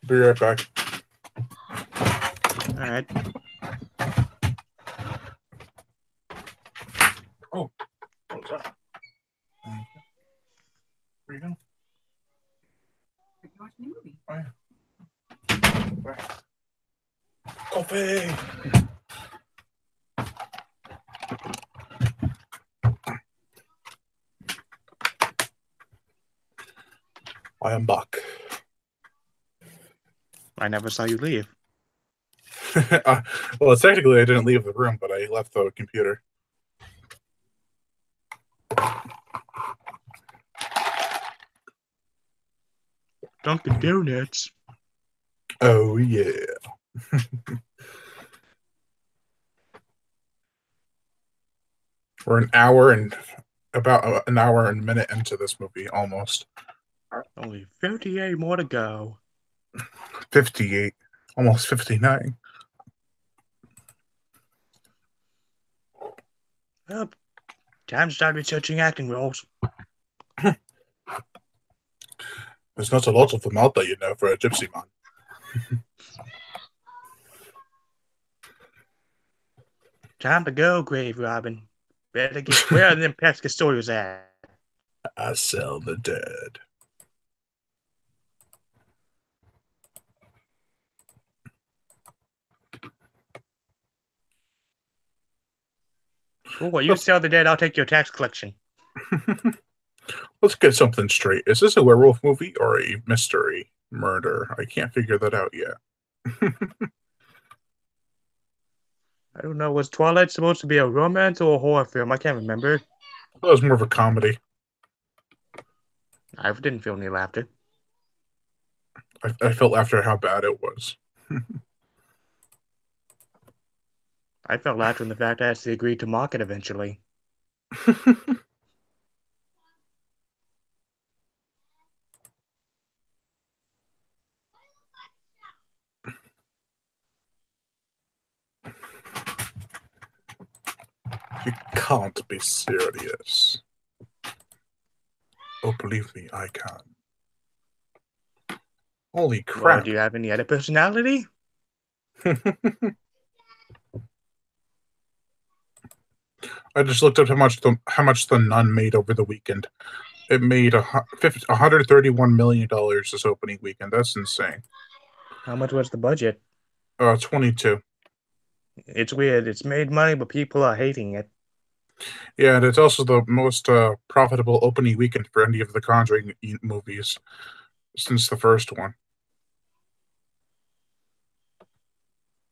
Be right back. All right. Oh, what was that? Where you going? You're watching a movie. Oh, yeah. Coffee. I am back. I never saw you leave. Well, technically, I didn't leave the room, but I left the computer. Dunkin' Donuts. Oh, yeah. We're about an hour and a minute into this movie, almost. Only 58 more to go. 58, almost 59. Well, time to start researching acting roles. There's not a lot of them out there, for a gypsy man. Time to go, Grave Robin. Better get where are them pescators at? I sell the dead. Cool, you sell the dead, I'll take your tax collection. Let's get something straight. Is this a werewolf movie or a mystery murder? I can't figure that out yet. I don't know, was Twilight supposed to be a romance or a horror film? I can't remember. That was more of a comedy. I didn't feel any laughter. I felt after how bad it was. I felt laughter in the fact I actually agreed to mock it eventually. You can't be serious. Oh, believe me, I can. Holy Well, crap. do you have any other personality? I just looked up how much the Nun made over the weekend. It made $131 million this opening weekend. That's insane. How much was the budget? 22. It's weird. It's made money, but people are hating it. Yeah, and it's also the most profitable opening weekend for any of the Conjuring movies since the first one.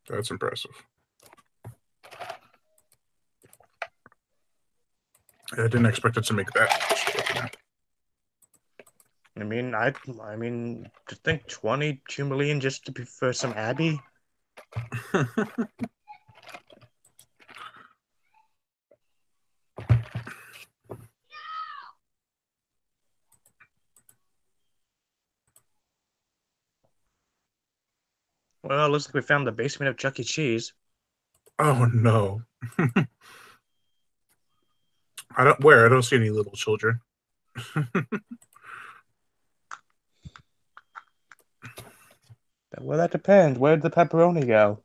That's impressive. I didn't expect it to make that. I mean, to think 22 million just to be for some Abby. Well, it looks like we found the basement of Chuck E. Cheese. Oh no. I don't see any little children. Well, that depends. Where did the pepperoni go?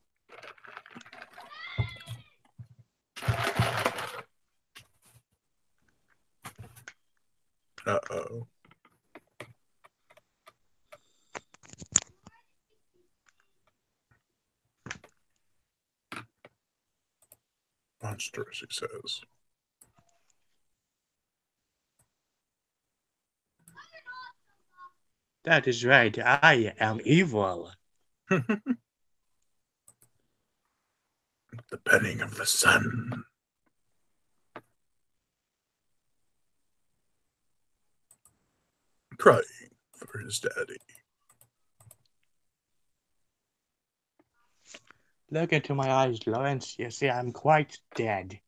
Uh-oh. Monstrous, he says. That is right. I am evil. The penning of the sun. Crying for his daddy. Look into my eyes, Lawrence. You see, I'm quite dead.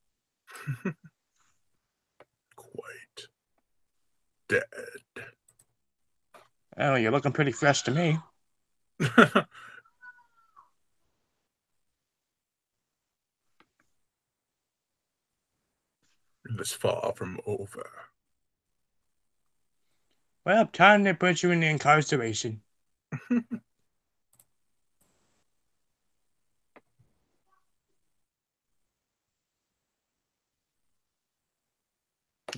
Quite dead. Oh, you're looking pretty fresh to me. This far from over. Well, time to put you in incarceration.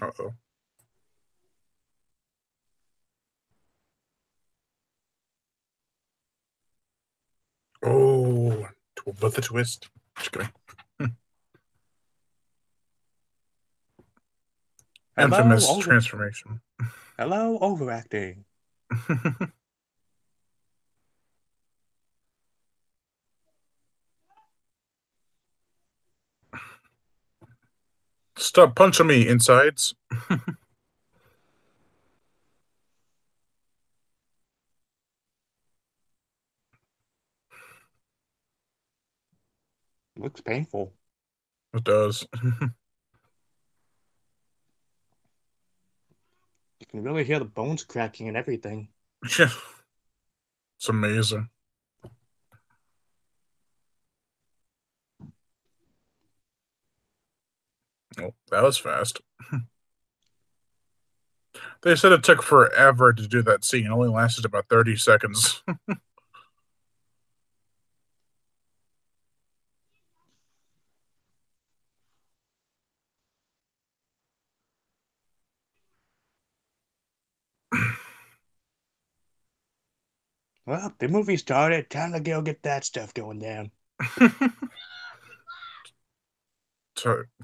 Uh-oh. Oh, but the twist. Just kidding. Infamous transformation. Hello, overacting. Stop punching me, insides. Looks painful. It does. You can really hear the bones cracking and everything. Yeah. It's amazing. Oh, that was fast. They said it took forever to do that scene. It only lasted about 30 seconds. Well, the movie started. Time to go get that stuff going down.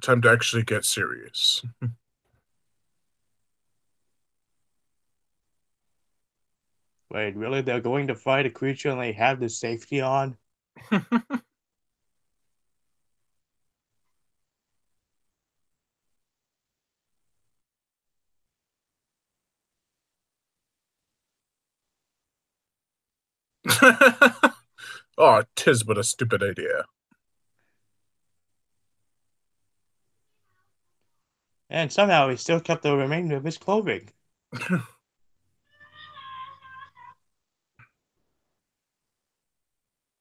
Time to actually get serious. Wait, really? They're going to fight a creature and they have the safety on? Oh, 'tis but a stupid idea. And somehow he still kept the remainder of his clothing.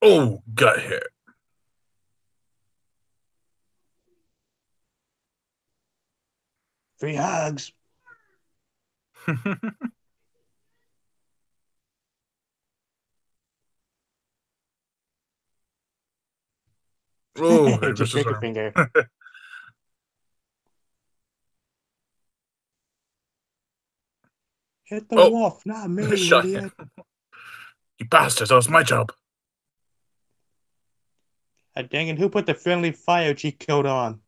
Oh, got hit. Free hugs. Oh, there Just was his break a arm. finger. Hit the Oh, wolf, not me, shot idiot. him. You bastards, that was my job. Dang it, who put the friendly fire cheat code on?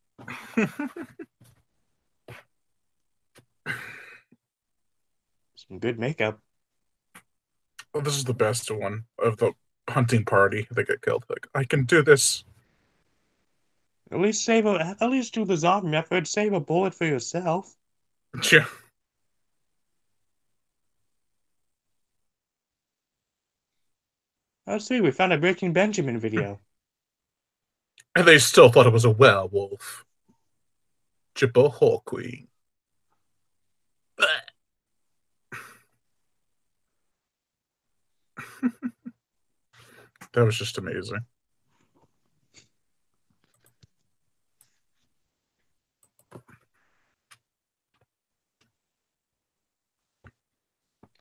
Some good makeup. Well, this is the best one of the hunting party that get killed. Like, I can do this. At least do the zombie method. Save a bullet for yourself. Yeah. Let's see, we found a Breaking Benjamin video. And they still thought it was a werewolf. Chippo Hawkey. That was just amazing.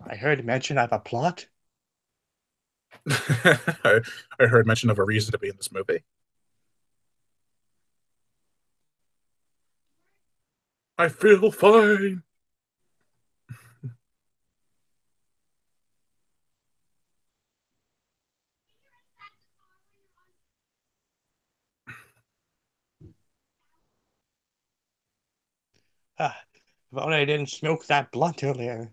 I heard mention of a plot. I, I heard mention of a reason to be in this movie. I feel fine. Ah, if only I didn't smoke that blunt earlier.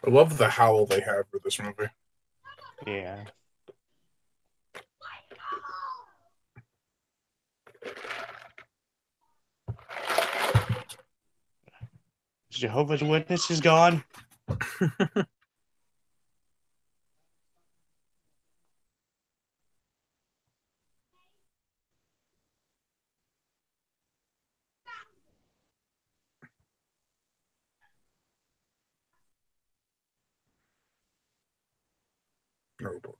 I love the howl they have for this movie. Yeah. Jehovah's Witness is gone. Oh boy.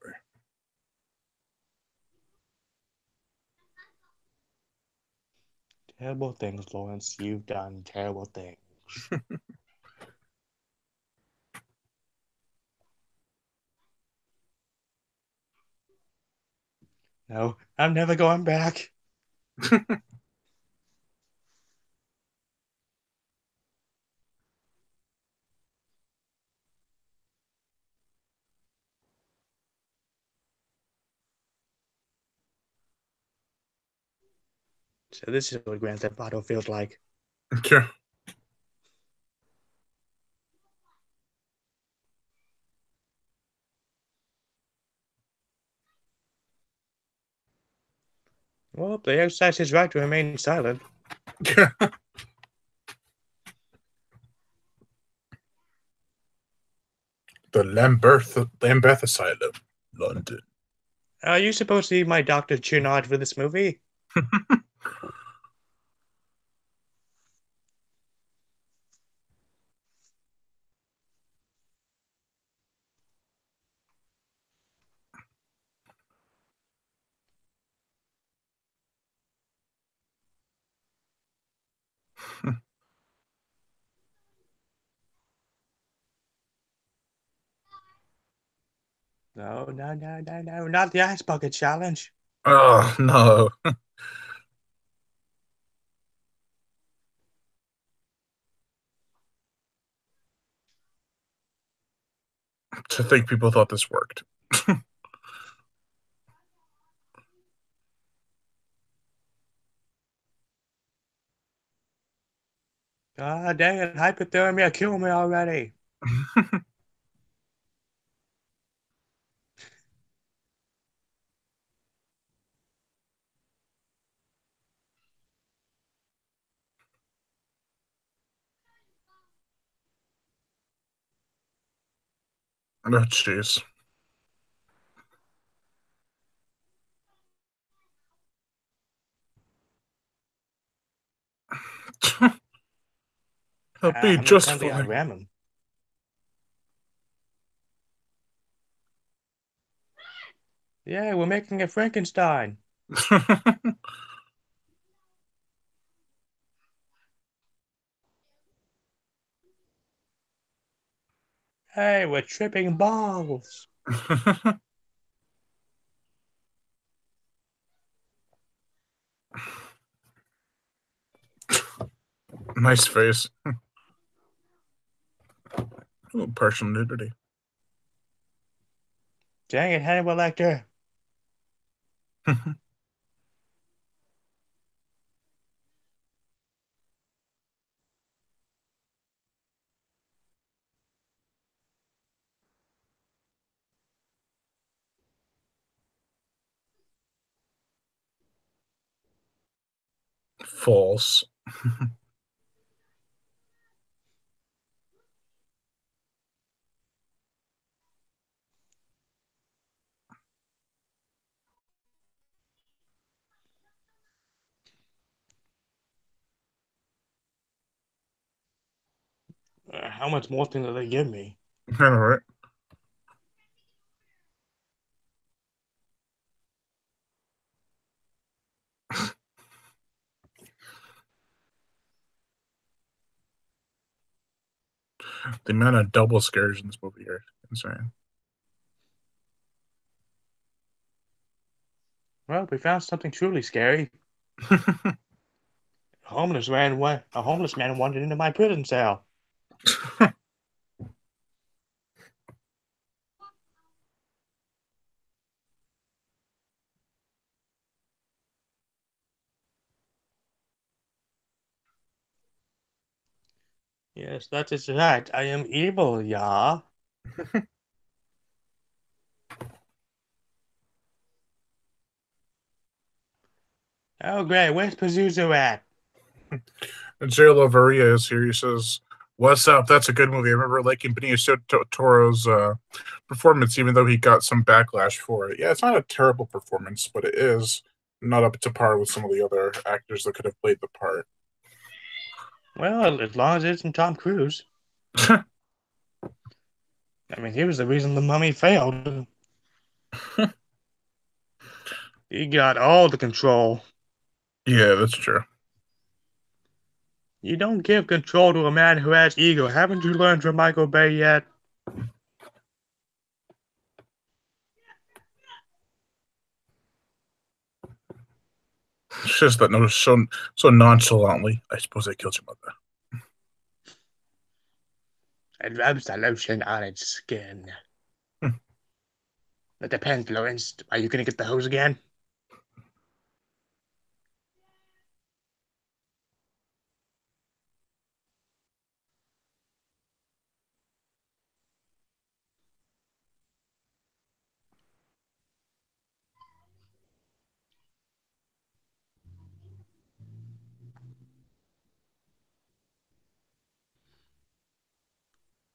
Terrible things, Lawrence. You've done terrible things. No, I'm never going back. So this is what Grand Theft Auto feels like. Yeah. Well, they exercise his right to remain silent. The Lambeth Asylum, London. Are you supposed to be my Dr. Chunard for this movie? No, no, no, no, no, not the Ice Bucket Challenge. Oh no. To think people thought this worked. Ah, dang it, hypothermia, kill me already. Oh jeez. I'll be I'm gonna just currently fine. outram him. Yeah, we're making a Frankenstein. Hey, we're tripping balls. Nice face. Ooh, partial nudity. Dang it, Hannibal Lecter. False. How much more thing did they give me? I know, right? The amount of double scares in this movie are insane. Well, we found something truly scary. A homeless man wandered into my prison cell. Yes, that is right. I am evil, yeah. Oh, great. Where's Pazuzu at? And Jay Laveria is here. He says, "What's up? That's a good movie. I remember liking Benicio Toro's performance, even though he got some backlash for it. Yeah, it's not a terrible performance, but it is not up to par with some of the other actors that could have played the part." Well, as long as it isn't Tom Cruise. I mean, he was the reason the mummy failed. He got all the control. Yeah, that's true. You don't give control to a man who has ego. Haven't you learned from Michael Bay yet? It's just that no, so nonchalantly. I suppose I killed your mother. It rubs the lotion on its skin. Hmm. It depends, Lawrence. Are you gonna get the hose again?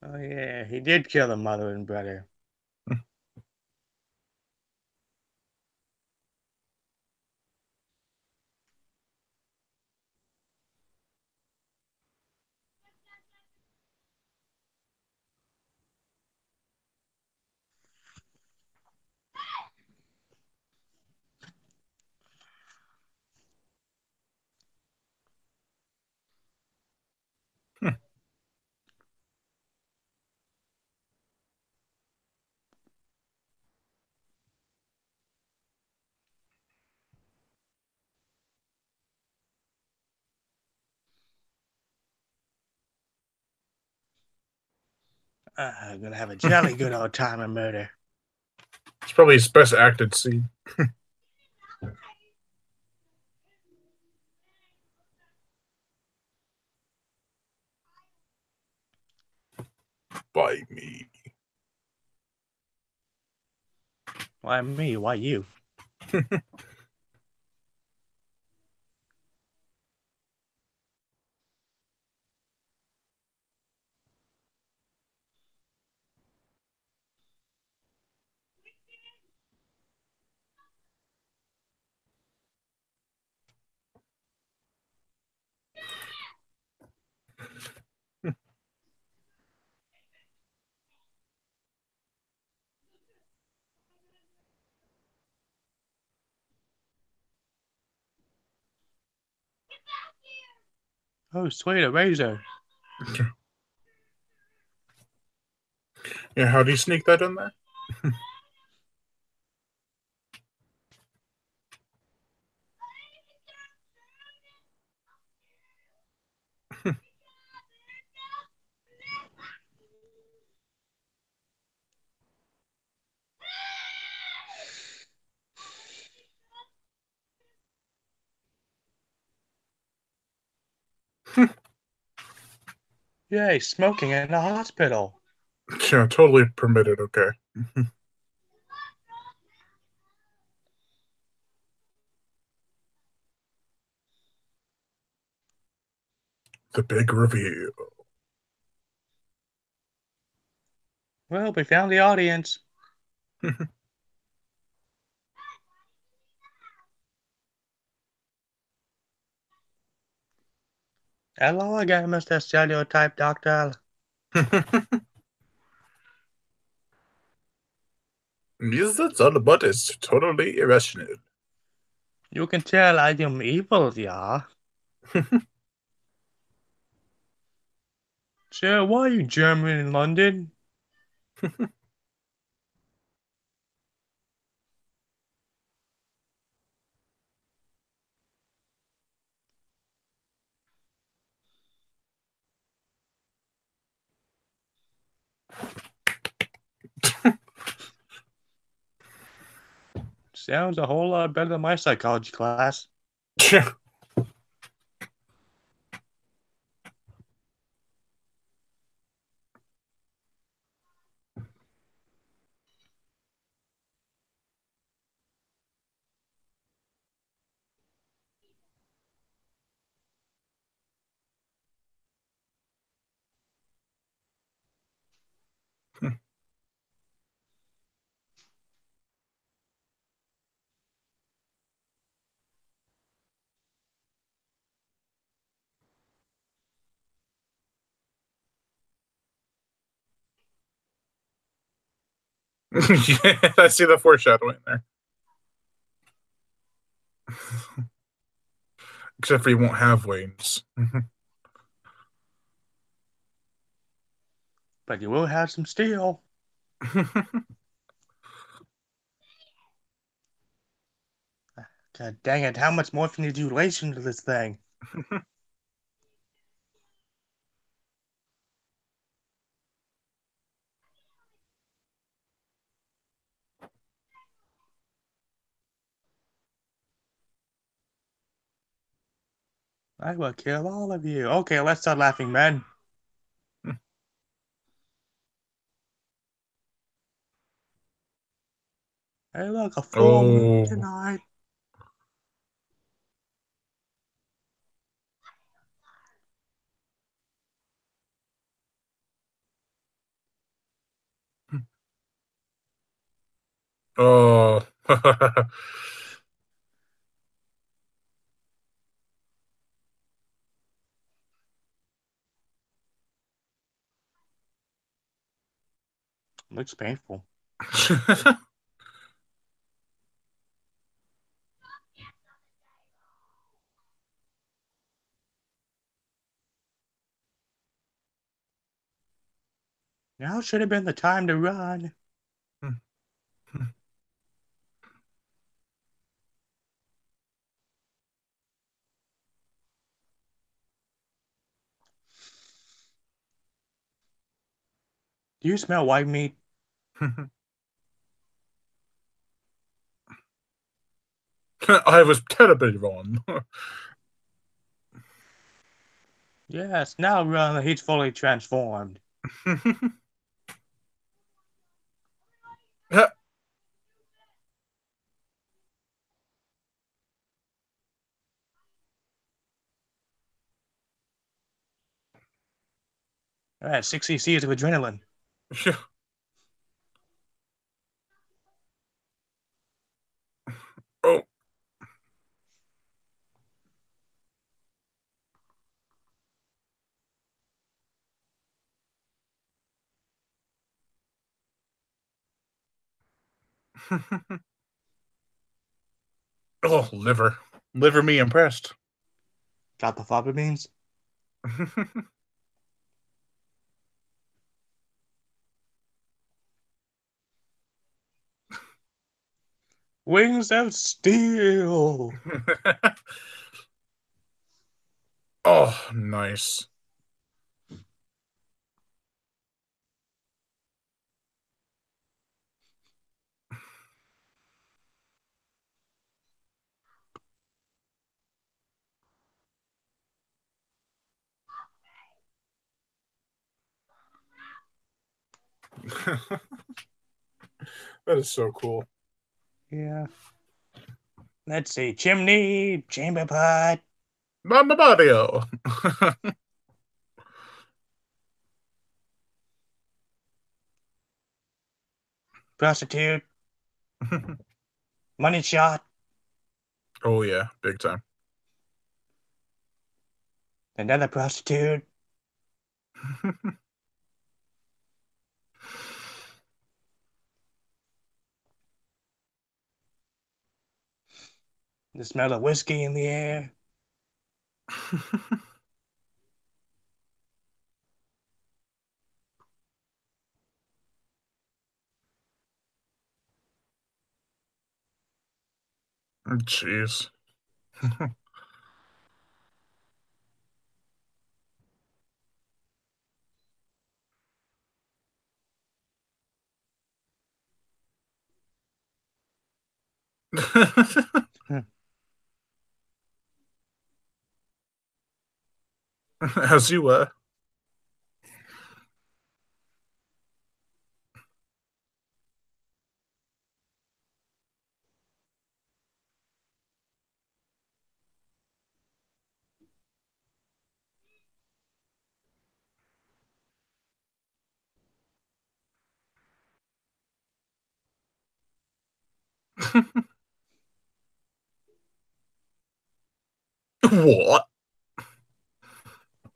Oh yeah, he did kill the mother and brother. Hmm. I'm gonna have a jolly good old time of murder. It's probably his best acted scene. By me. Why me? Why you? Oh, sweet, a razor. Yeah, how do you sneak that in there? Yay, smoking in a hospital. Yeah, totally permitted. Okay. The big reveal. Well, we found the audience. Hello again, Mr. Stereotype Doctor. Yes, that's all about is totally irrational. You can tell I am evil, yeah. Sir, why are you German in London? Sounds a whole lot better than my psychology class. Yeah, I see the foreshadowing there. Except for you won't have wings. But you will have some steel. God dang it, how much morphine did you lace into this thing? I will kill all of you. Okay, let's start laughing, men. Hey, look, a full moon Oh. tonight. Oh. Looks painful. Now should have been the time to run. Do you smell white meat? I was terribly wrong. Yes, now run. He's fully transformed. All right, 6 cc's of adrenaline. Oh. Oh, liver. Liver me impressed. Got the fava beans? Wings of steel. Oh, nice. That is so cool. Yeah. Let's see. Chimney, chamber pot, Mama Mario. prostitute, money shot, Oh yeah, big time. another prostitute. The smell of whiskey in the air. Jeez. As you were. What?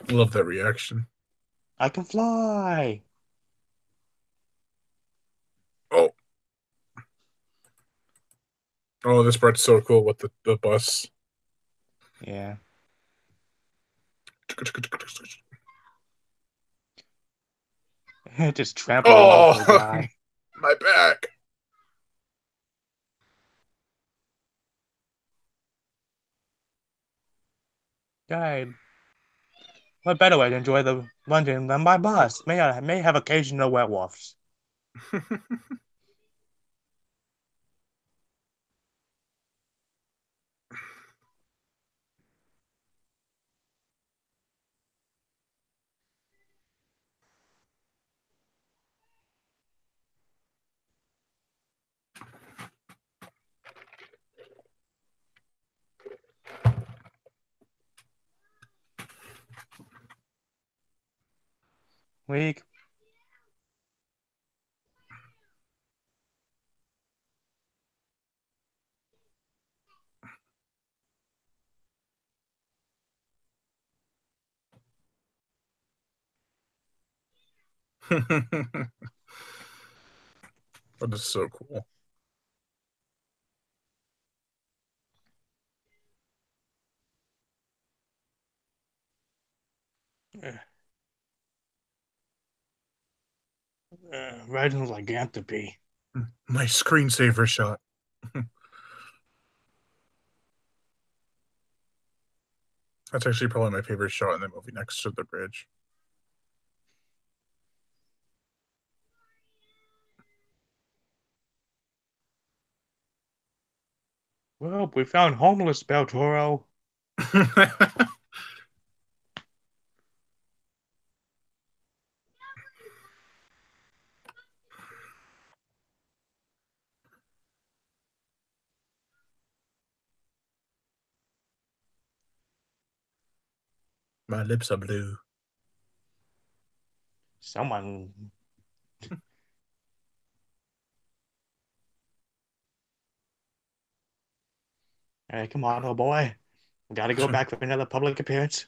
Love that reaction. I can fly. Oh. Oh, this part's so cool with the bus. Yeah. Just trampling over the Oh, guy. my back. Guy. What better way to enjoy the London than by bus? May have occasional werewolves. Weak. That is so cool. Riding lycanthropy. My screensaver shot. That's actually probably my favorite shot in the movie, next to the bridge. Well, we found homeless Beltoro. My lips are blue. Someone. Hey, come on, oh boy. We gotta go back for another public appearance.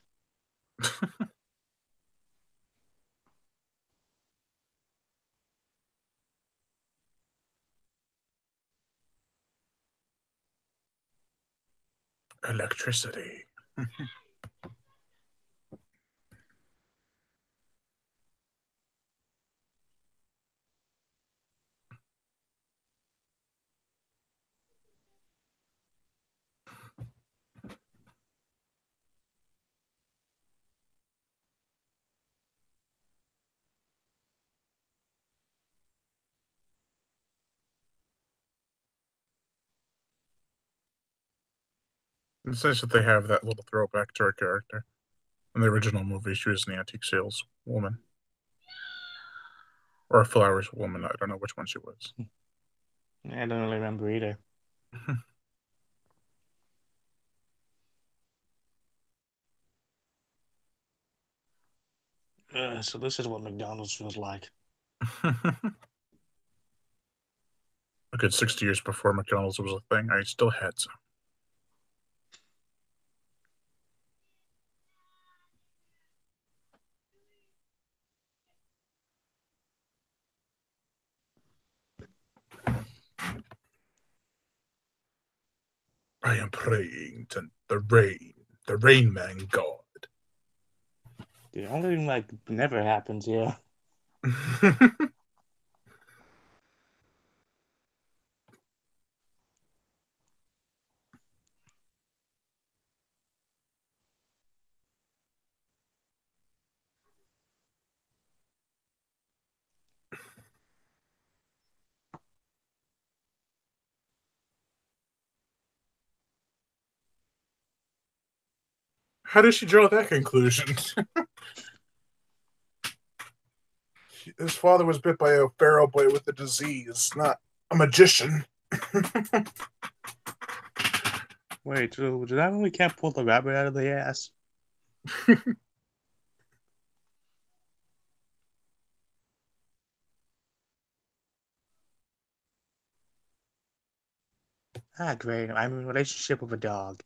Electricity. It's nice that they have that little throwback to her character. In the original movie, she was an antique sales woman. Or a flowers woman. I don't know which one she was. I don't really remember either. So this is what McDonald's feels like. A good 60 years before McDonald's was a thing, I still had some. I am praying to the Rain Man God. The only thing like never happens here. How did she draw that conclusion? His father was bit by a pharaoh boy with a disease, not a magician. Wait, so does that mean we can't pull the rabbit out of the ass? Ah, great. I'm in a relationship with a dog.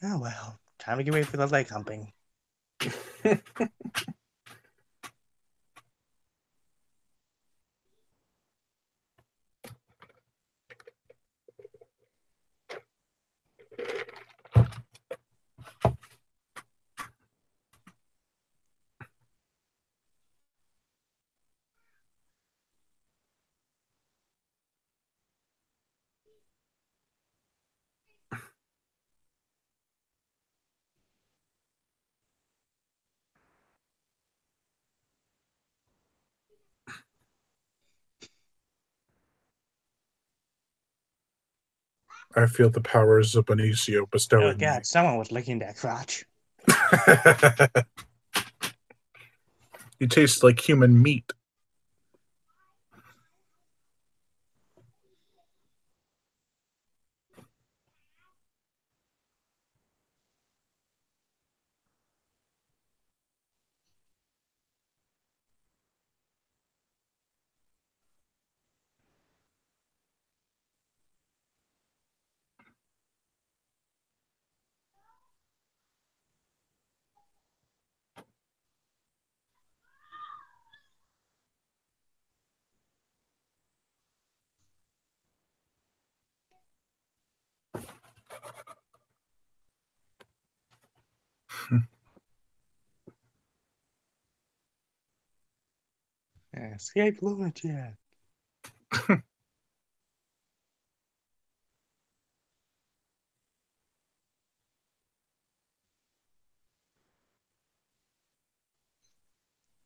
Oh well, time to get ready for the leg humping. I feel the powers of Benicio Oh bestowing god, someone was licking that crotch. me. You taste like human meat. Escape lunatic. I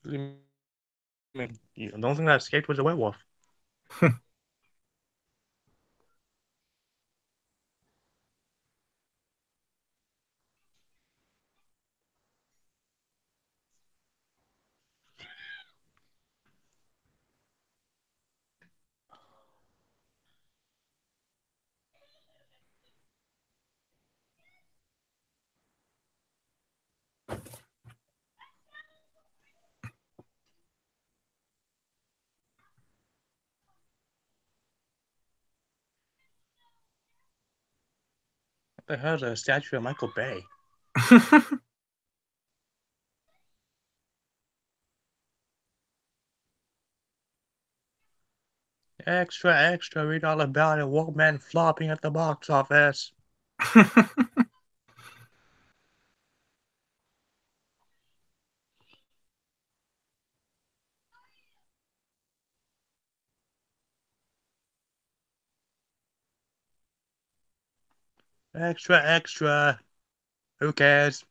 mean, the only thing that escaped was a werewolf. What the hell is a statue of Michael Bay? Extra, extra, read all about it. Wolfman flopping at the box office. Extra, extra. Who cares?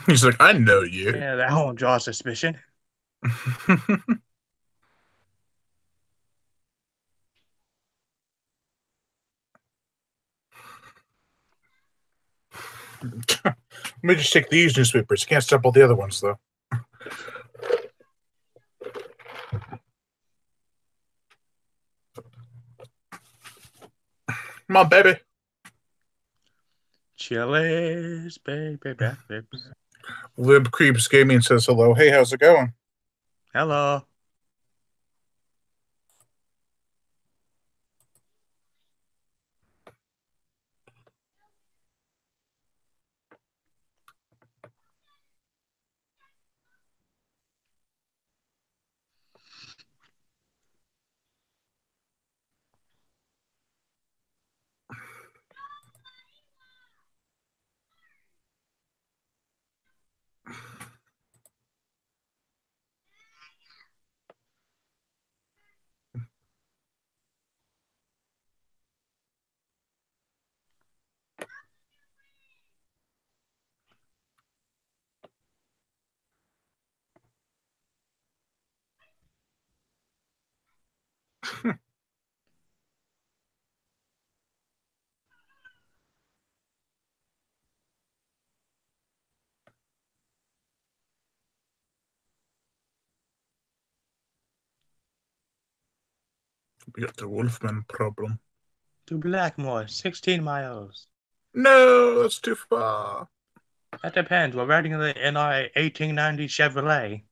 He's like, I know you. Yeah, that won't draw suspicion. Let me just take these newspapers. Can't stop all the other ones, though. Come on, baby. Chili's baby back ribs. Lib Creeps Gaming says hello. Hey, how's it going? Hello. We got the Wolfman problem. To Blackmore, 16 miles. No, that's too far. That depends. We're riding in our 1890 Chevrolet.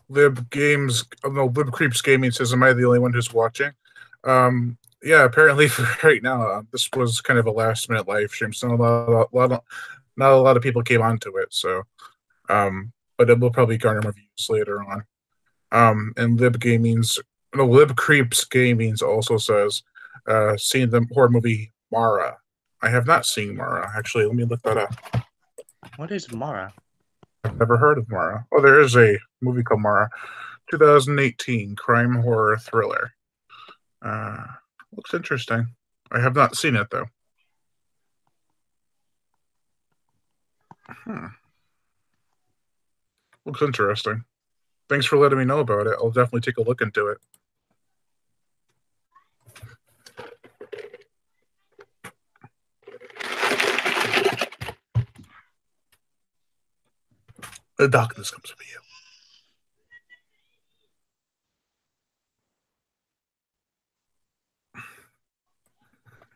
Lib Games, oh, no, Lib Creeps Gaming says, "Am I the only one who's watching?" Yeah, apparently for right now, this was kind of a last minute live stream, so not a lot of people came onto it. So, but it will probably garner more views later on. And Lib Creeps Gaming also says, "Seen the horror movie Mara." I have not seen Mara. Actually, let me look that up. What is Mara? I've never heard of Mara. Oh, there is a movie called Mara, 2018 crime horror thriller. Looks interesting. I have not seen it though. Looks interesting. Thanks for letting me know about it. I'll definitely take a look into it. The darkness comes for you.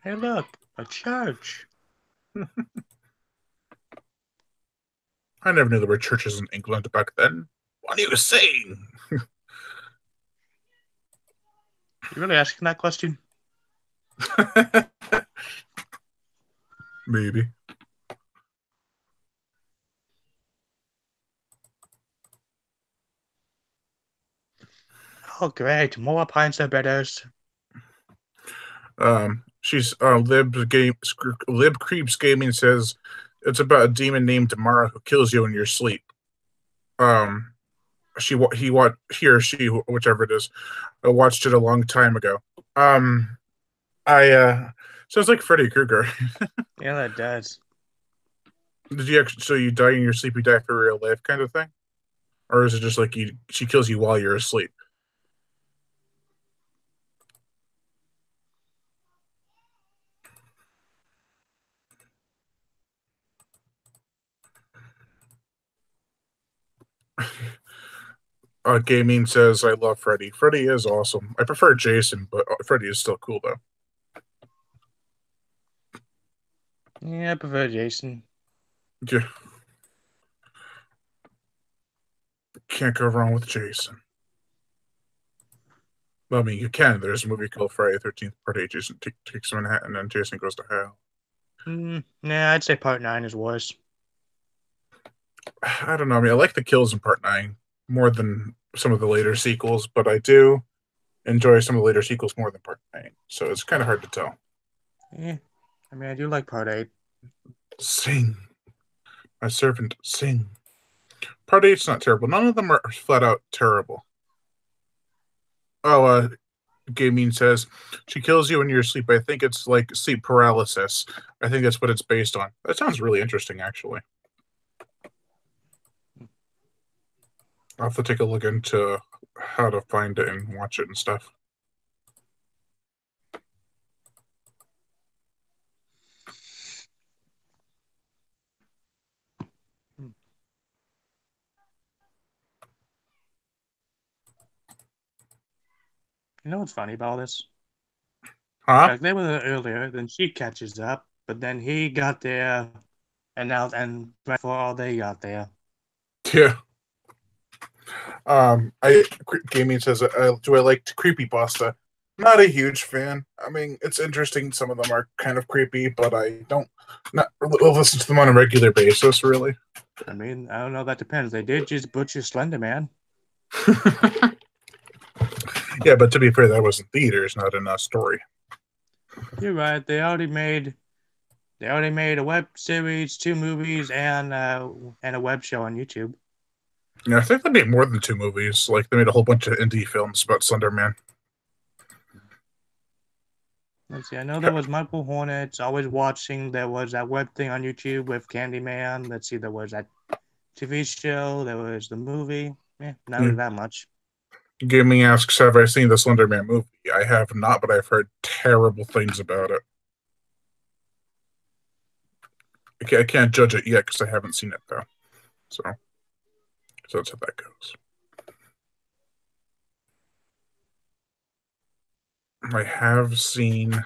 Hey, look, a church. I never knew there were churches in England back then. What are you saying? You really asking that question? Maybe. Oh, great. More pints of bitters. She's Lib Creeps Gaming says it's about a demon named Mara who kills you in your sleep. He or she, whichever it is, watched it a long time ago. I sounds like Freddy Krueger. Yeah, that does. Did you actually? So you die in your sleep, you die for real life, kind of thing, or is it just like she kills you while you're asleep? Gaming says I love Freddy. Freddy is awesome. I prefer Jason, but Freddy is still cool though. Yeah, I prefer Jason. Yeah. Can't go wrong with Jason. Well, I mean, you can. There's a movie called Friday the 13th Part 8. Jason takes Manhattan and Jason goes to hell. Nah, I'd say part 9 is worse. I don't know. I mean, I like the kills in part 9 more than some of the later sequels, but I do enjoy some of the later sequels more than part 9. So it's kind of hard to tell. Yeah, I mean, I do like part 8. Sing, my servant, sing. Part 8's not terrible. None of them are flat out terrible. Oh, Gaming says she kills you in your sleep. I think it's like sleep paralysis. I think that's what it's based on. That sounds really interesting, actually. I'll have to take a look into how to find it and watch it and stuff. You know what's funny about this? Huh? Like they were there earlier, then she catches up, but then he got there, and before they got there. Yeah. Gaming says, do I like creepypasta? Not a huge fan. I mean, it's interesting. Some of them are kind of creepy, but I don't not listen to them on a regular basis, really. I mean, I don't know. That depends. They did just butcher Slender Man. Yeah, but to be fair, that was in theaters, not in a story. You're right. They already made a web series, 2 movies, and a web show on YouTube. Yeah, I think they made more than 2 movies. Like they made a whole bunch of indie films about Slender Man. Let's see. I know there was Michael Hornets. Always watching. There was that web thing on YouTube with Candyman. Let's see. There was that TV show. There was the movie. Not really that much. Gaming asks, have I seen the Slender Man movie? I have not, but I've heard terrible things about it. I can't judge it yet because I haven't seen it, though. So that's how that goes. I have seen...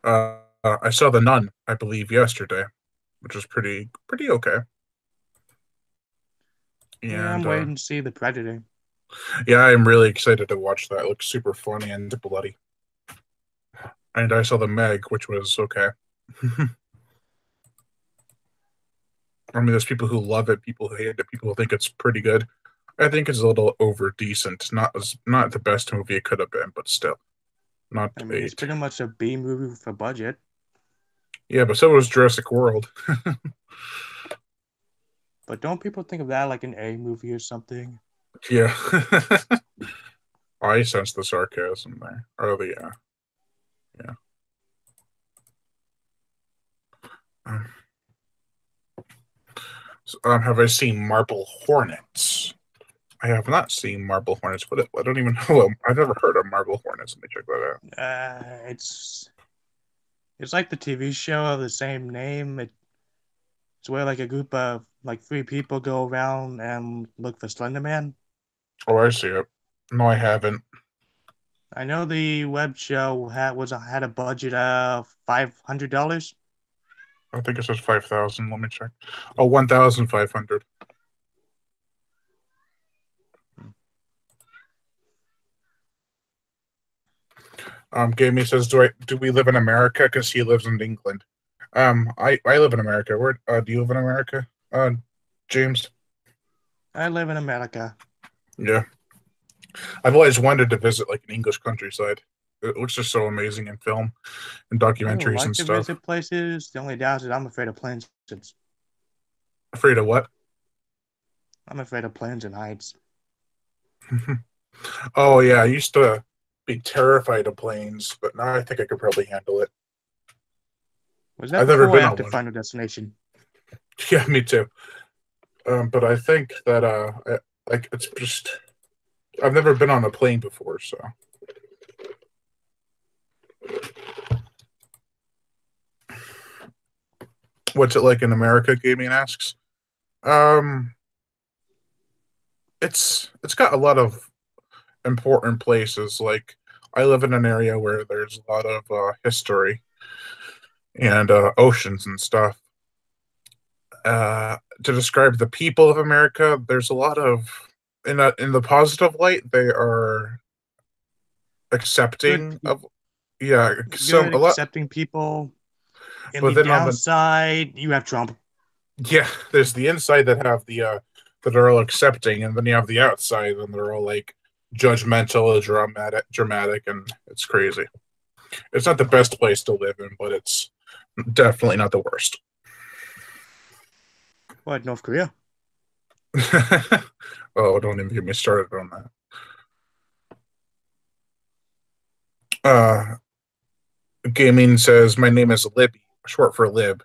I saw The Nun, I believe, yesterday, which was pretty okay. Yeah, I'm waiting to see The Predator. Yeah, I'm really excited to watch that. It looks super funny and bloody. And I saw The Meg, which was okay. I mean, there's people who love it, people who hate it, people who think it's pretty good. I think it's a little over decent. Not the best movie it could have been, but still, not I mean, it's pretty much a B movie with a budget. Yeah, but so was Jurassic World. But don't people think of that like an A movie or something? Yeah. I sense the sarcasm there. Oh, yeah. Have I seen Marble Hornets? I have not seen Marble Hornets. But I don't even know. I've never heard of Marble Hornets. Let me check that out. It's like the TV show of the same name. It's where like a group of like 3 people go around and look for Slender Man. Oh, I see it. No, I haven't. I know the web show had a budget of $500. I think it says 5,000. Let me check. Oh, 1,500. Gamey says, do we live in America? Because he lives in England. I live in America. Where do you live in America? James? I live in America. Yeah. I've always wanted to visit like an English countryside. It looks just so amazing in film and documentaries I like and to stuff. visit places. The only doubt is I'm afraid of planes. Afraid of what? I'm afraid of planes and heights. Oh yeah, I used to be terrified of planes, but now I think I could probably handle it. Was that before or after Final Destination? Yeah, me too. But I think that like it's just I've never been on a plane before, so. What's it like in America? Gaming asks. It's got a lot of important places. Like I live in an area where there's a lot of history and oceans and stuff. To describe the people of America, there's a lot of in the positive light, they are accepting of a lot accepting people. In But the then on the downside, you have Trump. yeah, there's the inside that have the that are all accepting, and then you have the outside, and they're all like judgmental, dramatic, and it's crazy. It's not the best place to live in, but it's definitely not the worst. What, North Korea? Oh, don't even get me started on that. Uh, Gaming says my name is Libby, short for Lib.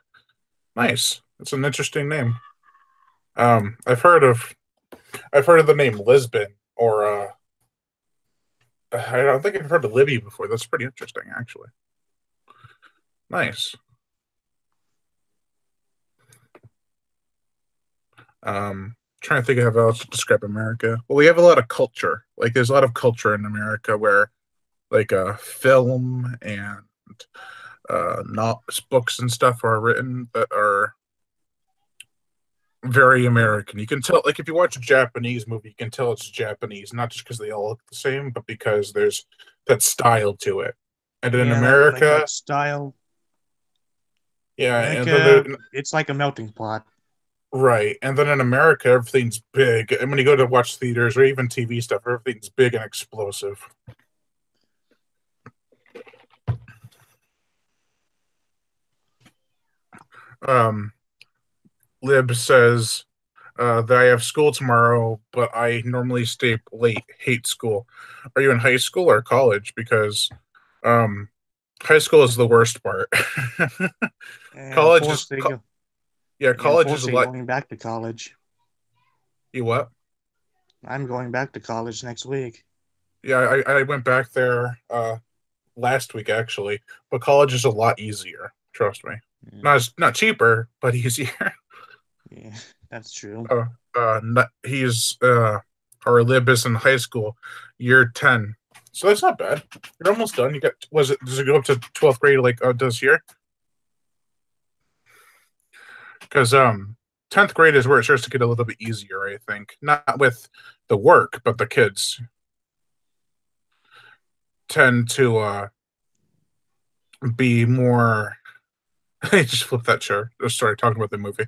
Nice. That's an interesting name. I've heard of the name Lisbon, or I don't think I've heard of Libby before. That's pretty interesting, actually. Nice. Trying to think of how else to describe America. Well, we have a lot of culture. Like, there's a lot of culture in America where, like, film and not books and stuff are written that are very American. You can tell, like, if you watch a Japanese movie, you can tell it's Japanese, not just because they all look the same, but because there's that style to it. And in Yeah, like America, that style. yeah, and then America, it's like a melting pot. right, and then in America, everything's big. And when you go to watch theaters or even TV stuff, everything's big and explosive. Um, Lib says that I have school tomorrow, but I normally stay late. Hate school. Are you in high school or college? Because um, high school is the worst part. And college is, yeah, college is a unfortunately lot. going back to college. You what? I'm going back to college next week. Yeah, I went back there last week actually, but college is a lot easier. Trust me. Not cheaper, but easier. Yeah, that's true. He's our Lib is in high school, year 10. So that's not bad. You're almost done. You got does it go up to 12th grade like does here? Because 10th grade is where it starts to get a little bit easier, I think. Not with the work, but the kids tend to be more I just flipped that chair. Just started talking about the movie.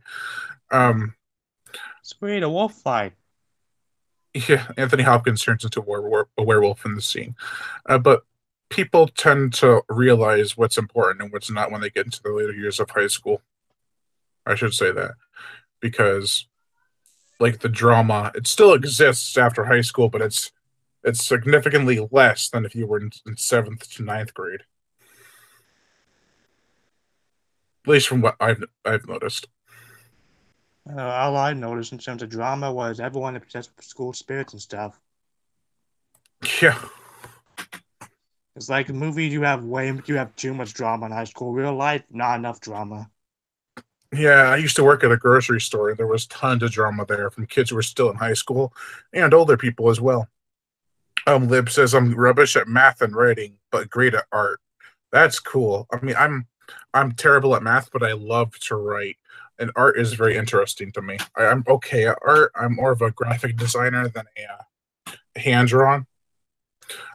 Sweet, a wolf fight. Yeah, Anthony Hopkins turns into a werewolf in the scene. But people tend to realize what's important and what's not when they get into the later years of high school. I should say that. Because, like, the drama, it still exists after high school, but it's significantly less than if you were in 7th to 9th grade. At least from what I've noticed. All I noticed in terms of drama was everyone obsessed with school spirits and stuff. Yeah. It's like in movies, you have too much drama in high school. Real life, not enough drama. Yeah, I used to work at a grocery store, and there was tons of drama there from kids who were still in high school and older people as well. Lib says I'm rubbish at math and writing, but great at art. That's cool. I mean, I'm terrible at math, but I love to write, and art is very interesting to me. I'm okay at art. I'm more of a graphic designer than a hand drawn,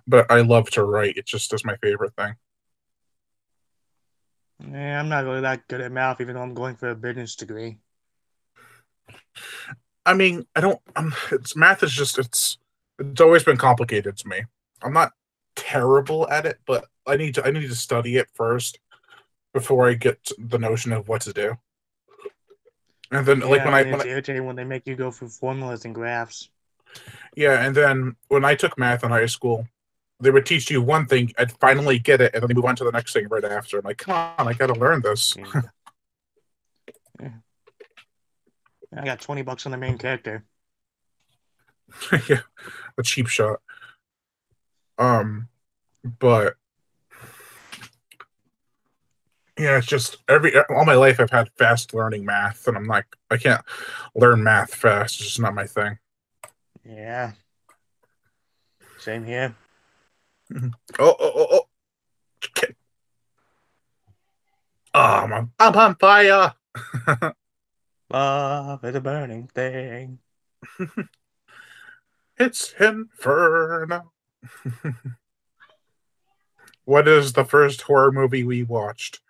but I love to write. It just is my favorite thing. Yeah, I'm not really that good at math, even though I'm going for a business degree. I mean, I don't. Math is just it's always been complicated to me. I'm not terrible at it, but I need to study it first before I get the notion of what to do. And then, like it's irritating when they make you go through formulas and graphs. Yeah, and then when I took math in high school, they would teach you one thing, I'd finally get it, and then they move on to the next thing right after. I'm like, come on, I got to learn this. Yeah. I got $20 on the main character. Yeah, a cheap shot. But yeah, it's just all my life I've had fast learning math, and I'm like, I can't learn math fast. It's just not my thing. Yeah. Same here. Oh. I'm on fire. Love is a burning thing. It's Inferno. What is the first horror movie we watched?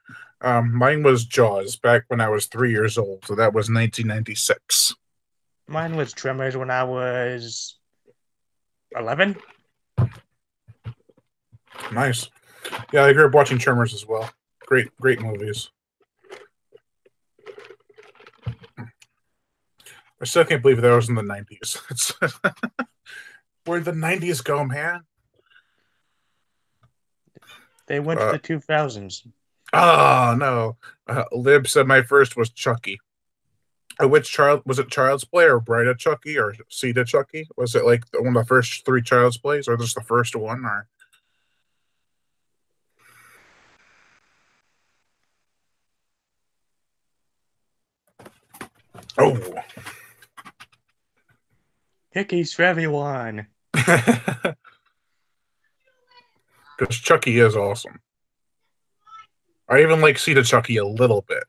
Mine was Jaws back when I was 3 years old, so that was 1996. Mine was Tremors when I was 11. Nice. Yeah, I grew up watching Tremors as well. Great movies. I still can't believe that was in the 90s. Where'd the 90s go, man? They went to the 2000s. Oh, no. Lib said my first was Chucky. Which child was it? Child's Play or Bride of Chucky or Seed of Chucky? Was it like one of the first three Child's Plays, or just the first one? Or oh, Hickeys for everyone. because Chucky is awesome. I even like Seed of Chucky a little bit.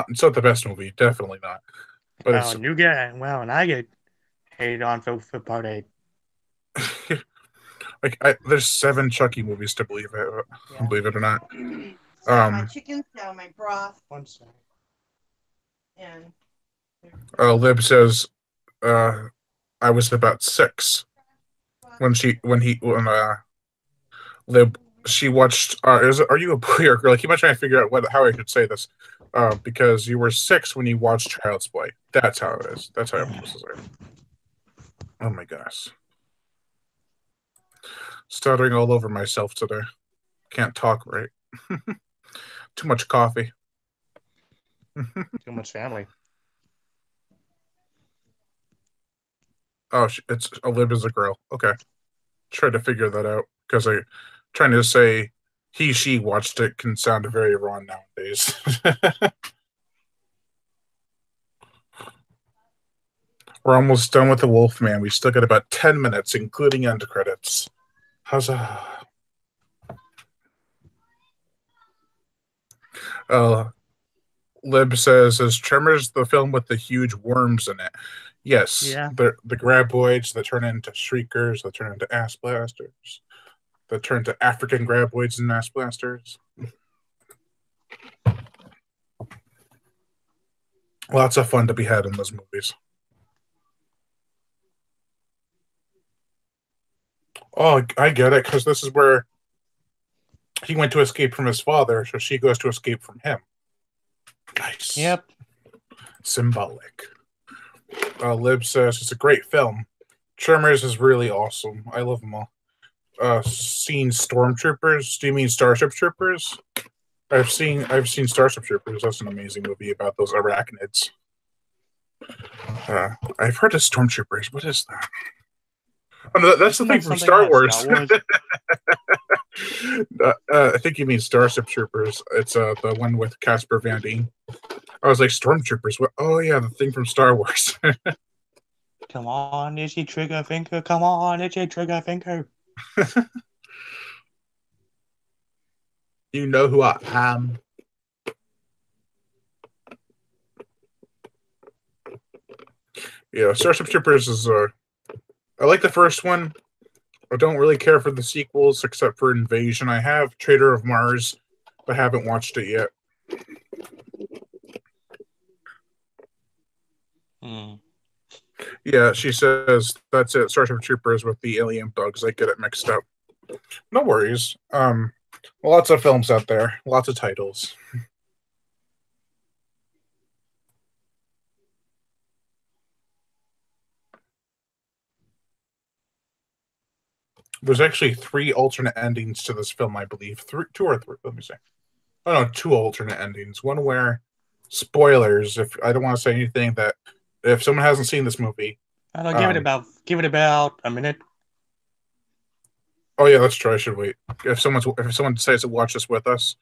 It's not the best movie, definitely not. But it's You get and I get hated on for part 8. there's 7 Chucky movies to believe it. Yeah. Believe it or not. My chicken, my broth, One second. and Lib says, I was about 6 when Lib she watched. Are you a boy or girl? I keep on trying to figure out how I should say this. Because you were 6 when you watched Child's Play. That's how it is. That's how I'm supposed to say it. Oh my gosh. Stuttering all over myself today. Can't talk right. Too much coffee. Too much family. Oh, it's Lib is a girl. Okay. Tried to figure that out because trying to say he, she watched it can sound very wrong nowadays. We're almost done with the Wolfman. We still got about 10 minutes, including end credits. Huzzah. Lib says, is Tremors the film with the huge worms in it? Yes. Yeah. The graboids that turn into shriekers, that turn into ass blasters, that turn to African graboids and ass blasters. Lots of fun to be had in those movies. Oh, I get it, because this is where he went to escape from his father, so she goes to escape from him. Nice. Yep. Symbolic. Lib says it's a great film. Tremors is really awesome. I love them all. Seen Stormtroopers? Do you mean Starship Troopers? I've seen Starship Troopers. That's an amazing movie about those arachnids. I've heard of Stormtroopers. What is that? Oh, no, that's the thing from Star Wars. Star Wars. I think you mean Starship Troopers. It's the one with Casper Van Dien. I was like, Stormtroopers. What? Oh, yeah, the thing from Star Wars. Come on, itchy trigger finger. Come on, itchy trigger finger. You know who I am. Yeah, Starship Troopers is I like the first one. I don't really care for the sequels except for Invasion. I have Traitor of Mars, but haven't watched it yet. Yeah, she says that's it. Starship Troopers with the alien bugs. I get it mixed up. No worries. Lots of films out there. Lots of titles. There's actually 3 alternate endings to this film, I believe. 2 or 3. Let me see. Oh no, 2 alternate endings. One where spoilers. If I don't want to say anything that if someone hasn't seen this movie, I'll give it about a minute. Oh yeah, that's true. I should wait. If someone decides to watch this with us,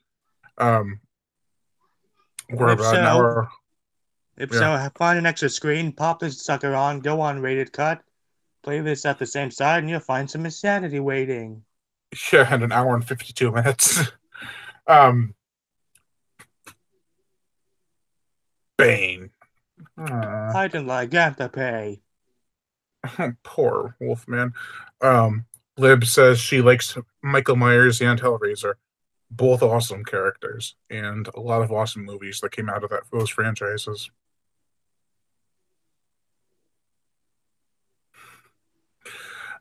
we're about an hour. If so, find an extra screen, pop this sucker on, go on rated cut, play this at the same side, and you'll find some insanity waiting. Yeah, and an hour and 52 minutes. Bane. I didn't like to pay. Poor Wolfman. Lib says she likes Michael Myers and Hellraiser. both awesome characters and a lot of awesome movies that came out of those franchises.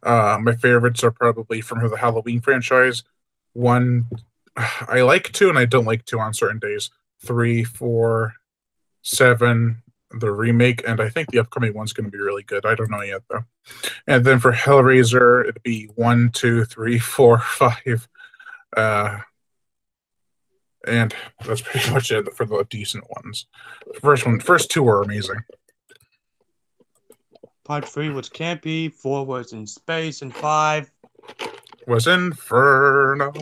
My favorites are probably from the Halloween franchise. One, I like two, and I don't like two on certain days. 3, 4, 7, the remake, and I think the upcoming one's going to be really good. I don't know yet though. And then for Hellraiser, it'd be 1, 2, 3, 4, 5. And that's pretty much it for the decent ones. First two were amazing. Part 3 was campy, 4 was in space, and 5 was Inferno.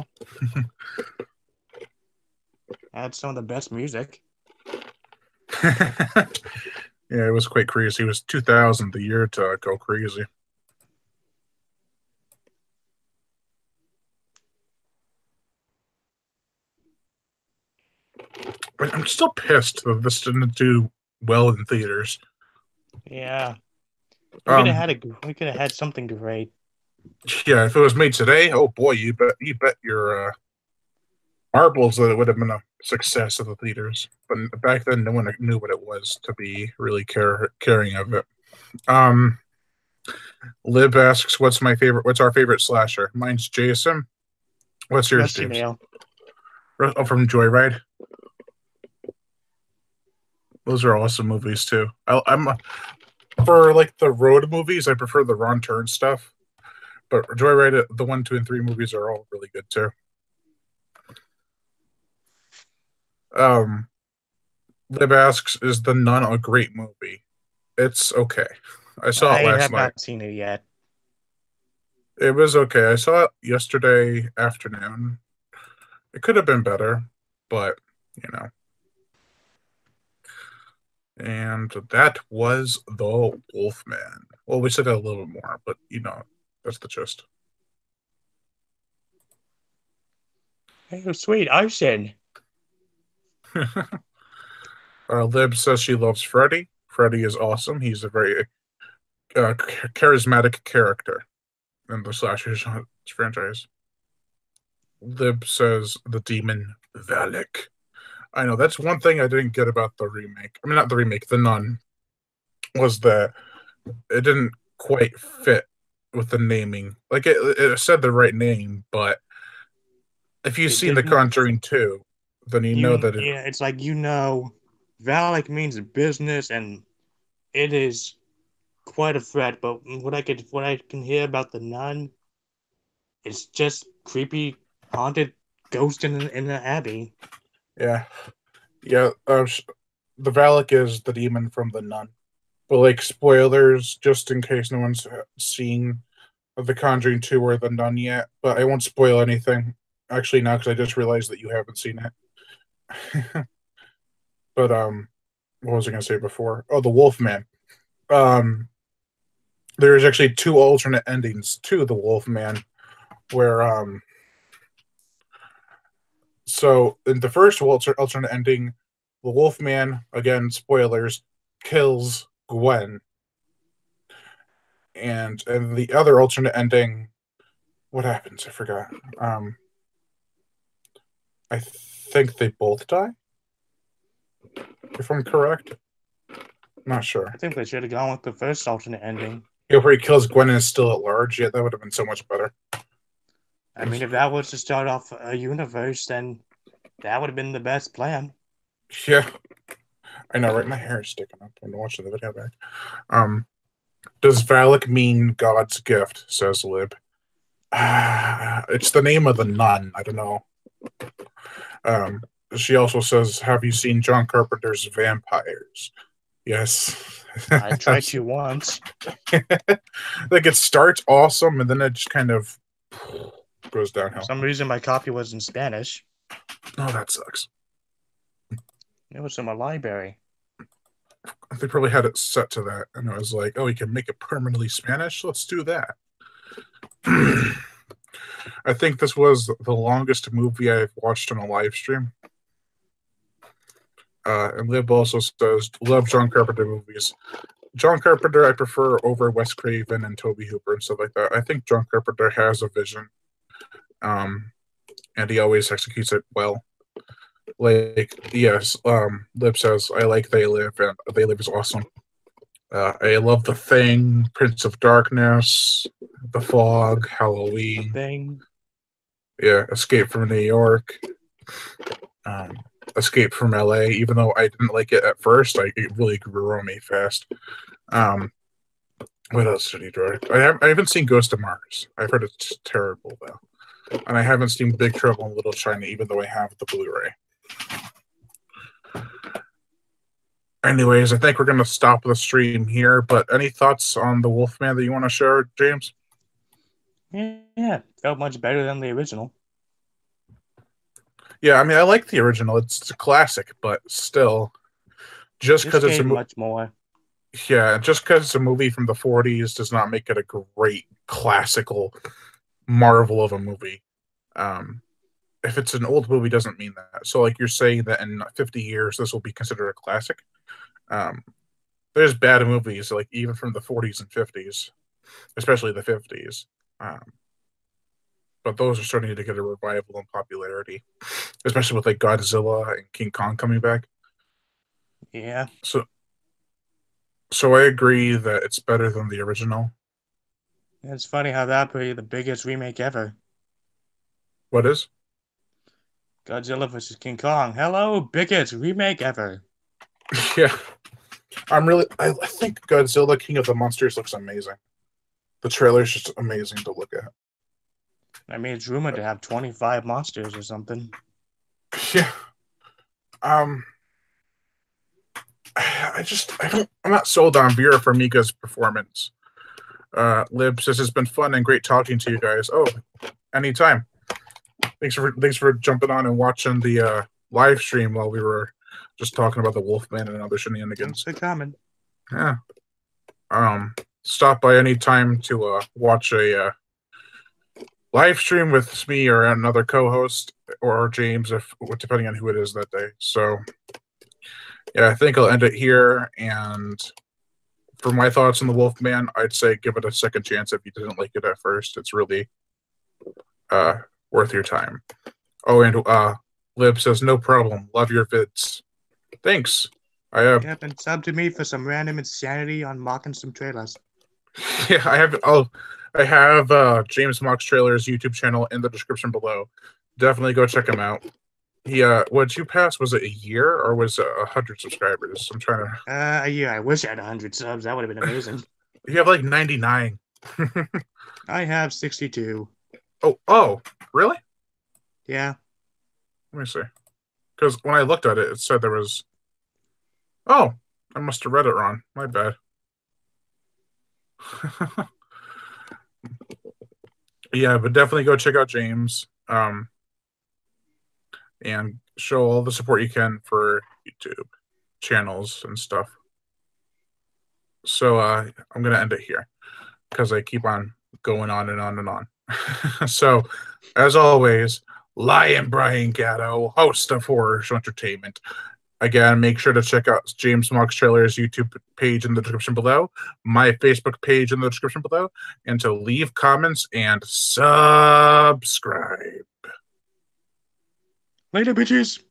had some of the best music. Yeah, it was quite crazy. It was 2000, the year to go crazy. But I'm still pissed that this didn't do well in theaters. Yeah. We could have had something great. Yeah, if it was made today, oh boy, you bet your marbles that it would have been a success at the theaters. But back then, no one knew what it was to be really caring of it. Lib asks, "What's our favorite slasher?" Mine's Jason. What's yours, James? Oh, from Joyride. Those are awesome movies too. For like the road movies, I prefer the Wrong Turn stuff. But Joyride, the 1, 2, and 3 movies are all really good too. Lib asks, "Is The Nun a great movie?" It's okay. I saw it last night. I have not seen it yet. It was okay. I saw it yesterday afternoon. It could have been better, but you know. And that was The Wolfman. Well, we said a little bit more, but you know, that's the gist. Hey, sweet Ocean. Lib says she loves Freddy. Freddy is awesome. He's a very charismatic character in the slasher franchise. Lib says the demon Valak. I know that's one thing I didn't get about the remake. I mean, not the remake, The Nun, was that it didn't quite fit with the naming. Like it said the right name, but if you've seen The Conjuring 2, then you know that it's like, Valak means business, and it is quite a threat. But what I can hear about The Nun, it's just creepy, haunted ghost in an abbey. Yeah. The Valak is the demon from The Nun. But like spoilers, just in case no one's seen The Conjuring 2 or The Nun yet, but I won't spoil anything. Actually, now because I just realized that you haven't seen it. But what was I going to say before? Oh, The Wolfman. There's actually 2 alternate endings to The Wolfman, where so in the first alternate ending, the Wolfman, again spoilers, kills Gwen. And the other alternate ending, what happens? I forgot. I think they both die, if I'm correct. Not sure. I think they should have gone with the first alternate ending. Yeah, where he kills Gwen and is still at large. Yeah, that would have been so much better. I mean, if that was to start off a universe, then that would have been the best plan. Yeah. I know, right? My hair is sticking up. I'm watching the video back. Does Valak mean God's gift? Says Lib. It's the name of the nun. I don't know. She also says, "Have you seen John Carpenter's Vampires?" Yes. I tried to once. Like it starts awesome and then it just kind of goes downhill. For some reason my copy was in Spanish. Oh, that sucks. It was in my library. They probably had it set to that, and it was like, "Oh, we can make it permanently Spanish. Let's do that." I think this was the longest movie I've watched on a live stream. And Lib also says, "Love John Carpenter movies." John Carpenter I prefer over Wes Craven and Tobe Hooper and stuff like that. I think John Carpenter has a vision. and he always executes it well. Like, yes, Lib says, I like They Live, and They Live is awesome. I love The Thing, Prince of Darkness, The Fog, Halloween. Thing. Yeah, Escape from New York. Escape from LA, even though I didn't like it at first, it really grew on me fast. What else did he direct? I haven't seen Ghost of Mars. I've heard it's terrible, though. And I haven't seen Big Trouble in Little China, even though I have the Blu-ray. Anyways, I think we're going to stop the stream here, but any thoughts on the Wolfman that you want to share, James? Yeah, felt much better than the original. Yeah, I mean, I like the original. It's a classic, but still, just because it's much more. Yeah, just because it's a movie from the 40s does not make it a great classical marvel of a movie. If it's an old movie, doesn't mean that. So, like, you're saying that in 50 years, this will be considered a classic. There's bad movies, like, even from the 40s and 50s, especially the 50s. But those are starting to get a revival in popularity, especially with, like, Godzilla and King Kong coming back. Yeah. So I agree that it's better than the original. It's funny how that would be the biggest remake ever. What is? Godzilla vs. King Kong. Hello, biggest remake ever. Yeah. I think Godzilla King of the Monsters looks amazing. The trailer's just amazing to look at. I mean, it's rumored to have 25 monsters or something. Yeah. I'm not sold on Vera Farmiga's performance. Lib says it's been fun and great talking to you guys. Oh, anytime. Thanks for jumping on and watching the live stream while we were just talking about the Wolfman and other shenanigans. Thanks for coming. Yeah. Stop by anytime to watch a live stream with me or another co-host or James, depending on who it is that day. So yeah, I think I'll end it here. And for my thoughts on the Wolfman, I'd say give it a second chance if you didn't like it at first. It's really worth your time. Oh, and Lib says, no problem. Love your vids. Thanks. Yep, and sub to me for some random insanity on mocking some trailers. Yeah, I have James Mock's Trailers YouTube channel in the description below. Definitely go check him out. He what'd you pass? Was it a year or was it 100 subscribers? I'm trying to a year. I wish I had 100 subs. That would have been amazing. You have like 99. I have 62. Oh, really? Yeah. Let me see. Because when I looked at it, it said there was. Oh, I must have read it wrong. My bad. Yeah, but definitely go check out James. And show all the support you can for YouTube channels and stuff. So I'm gonna end it here because I keep on going on and on and on. So, as always, Lion Brian Gatto, host of Horror Show Entertainment. Again, make sure to check out James Mock's Trailers YouTube page in the description below, my Facebook page in the description below, and to leave comments and subscribe. Later, bitches.